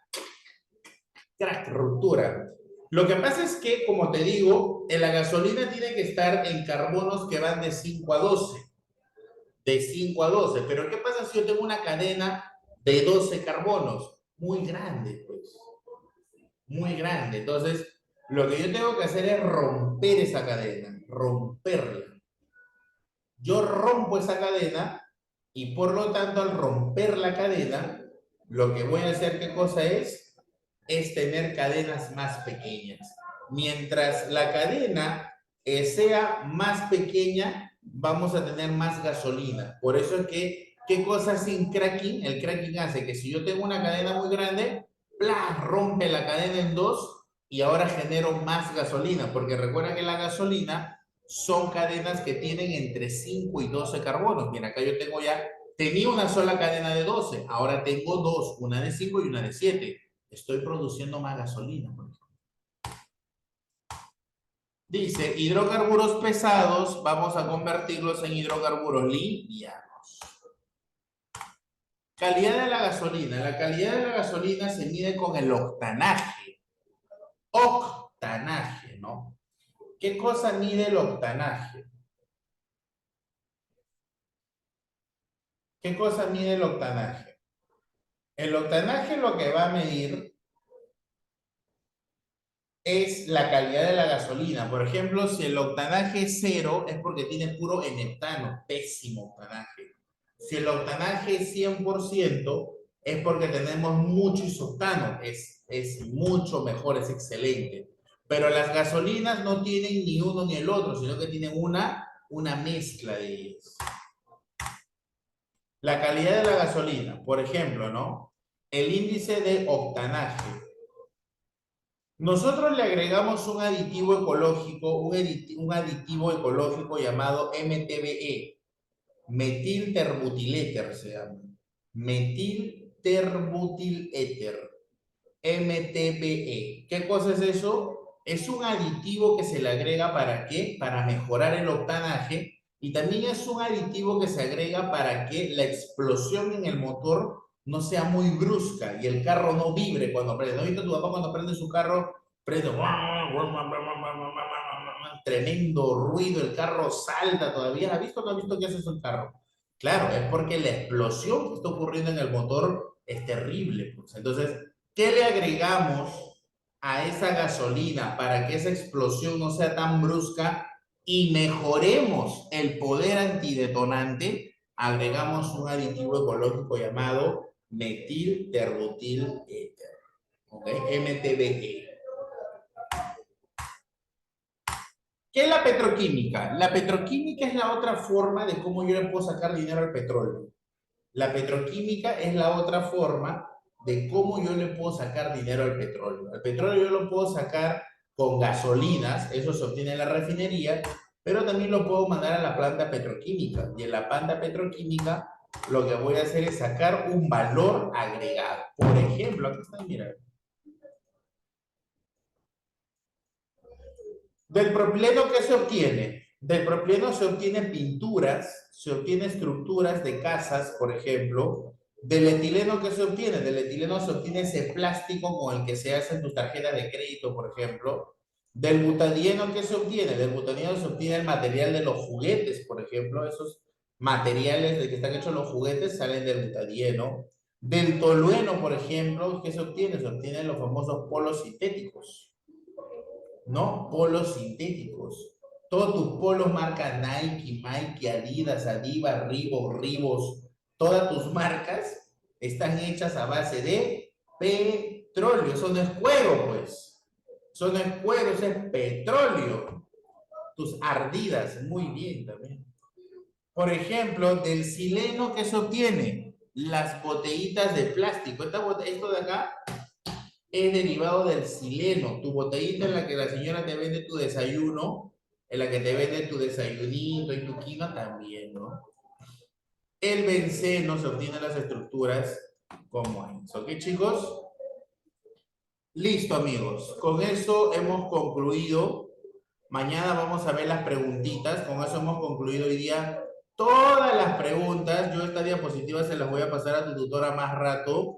Crack, ruptura. Lo que pasa es que, como te digo, la gasolina tiene que estar en carbonos que van de 5 a 12. De 5 a 12. Pero ¿qué pasa si yo tengo una cadena de 12 carbonos? Muy grande, pues. Muy grande. Entonces, lo que yo tengo que hacer es romper esa cadena, romperla. Yo rompo esa cadena y por lo tanto al romper la cadena, lo que voy a hacer, ¿qué cosa es? Es tener cadenas más pequeñas. Mientras la cadena sea más pequeña, vamos a tener más gasolina. Por eso es que, ¿qué cosa hace el cracking? El cracking hace que si yo tengo una cadena muy grande, ¡plá! Rompe la cadena en dos y ahora genero más gasolina, porque recuerda que la gasolina son cadenas que tienen entre 5 y 12 carbonos. Bien, acá yo tenía una sola cadena de 12, ahora tengo dos, una de 5 y una de 7. Estoy produciendo más gasolina. Dice, hidrocarburos pesados, vamos a convertirlos en hidrocarburos livianos. Calidad de la gasolina. La calidad de la gasolina se mide con el octanaje. Octanaje, ¿no? ¿Qué cosa mide el octanaje? ¿Qué cosa mide el octanaje? El octanaje lo que va a medir es la calidad de la gasolina. Por ejemplo, si el octanaje es 0, es porque tiene puro N-octano, pésimo octanaje. Si el octanaje es 100%, es porque tenemos mucho isoctano, es mucho mejor, es excelente. Pero las gasolinas no tienen ni uno ni el otro, sino que tienen una mezcla de ellos. La calidad de la gasolina, por ejemplo, ¿no? El índice de octanaje. Nosotros le agregamos un aditivo ecológico, un aditivo ecológico llamado MTBE, metilterbutiléter se llama. Metilterbutiléter, MTBE. ¿Qué cosa es eso? Es un aditivo que se le agrega ¿para qué? Para mejorar el octanaje y también es un aditivo que se agrega para que la explosión en el motor no sea muy brusca y el carro no vibre cuando prende. ¿No has visto tu papá cuando prende su carro? Prende tremendo ruido, el carro salta todavía. ¿Has visto o no has visto qué hace eso el carro? Claro, es porque la explosión que está ocurriendo en el motor es terrible. Pues. Entonces, ¿qué le agregamos a esa gasolina para que esa explosión no sea tan brusca y mejoremos el poder antidetonante? Agregamos un aditivo ecológico llamado metilterbutil-éter, ¿ok? MTBE. ¿Qué es la petroquímica? La petroquímica es la otra forma de cómo yo le puedo sacar dinero al petróleo. La petroquímica es la otra forma de cómo yo le puedo sacar dinero al petróleo. El petróleo yo lo puedo sacar con gasolinas, eso se obtiene en la refinería, pero también lo puedo mandar a la planta petroquímica. Y en la planta petroquímica lo que voy a hacer es sacar un valor agregado. Por ejemplo, aquí está, mira. Del propileno, ¿qué se obtiene? Del propileno se obtienen pinturas, se obtienen estructuras de casas, por ejemplo. Del etileno, ¿qué se obtiene? Del etileno se obtiene ese plástico con el que se hacen tus tarjetas de crédito, por ejemplo. Del butadieno, ¿qué se obtiene? Del butadieno se obtiene el material de los juguetes, por ejemplo. Esos materiales de que están hechos los juguetes salen del butadieno. Del tolueno, por ejemplo, ¿qué se obtiene? Se obtienen los famosos polos sintéticos. ¿No? Polos sintéticos. Todos tus polos marca Nike, Nike, Adidas, Adidas, Reebok, Ribos, todas tus marcas están hechas a base de petróleo. Eso no es cuero, pues. Eso no es cuero, eso es petróleo. Tus ardidas, muy bien también. Por ejemplo, del sileno que se obtiene, las botellitas de plástico. Esto de acá es derivado del sileno. Tu botellita en la que la señora te vende tu desayuno, en la que te vende tu desayunito y tu quinoa también, ¿no? El benceno se obtiene las estructuras como es. ¿Ok, chicos? Listo, amigos. Con eso hemos concluido. Mañana vamos a ver las preguntitas. Con eso hemos concluido hoy día todas las preguntas. Yo esta diapositiva se las voy a pasar a tu tutora más rato.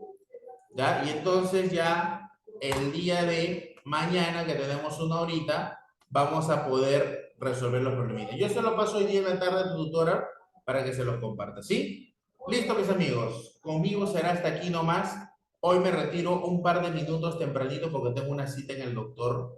¿Ya? Y entonces ya el día de mañana, que tenemos una horita, vamos a poder resolver los problemitas. Yo se lo paso hoy día en la tarde a tu tutora para que se los comparta, ¿sí? Listo, mis amigos. Conmigo será hasta aquí nomás. Hoy me retiro un par de minutos tempranito porque tengo una cita en el doctor.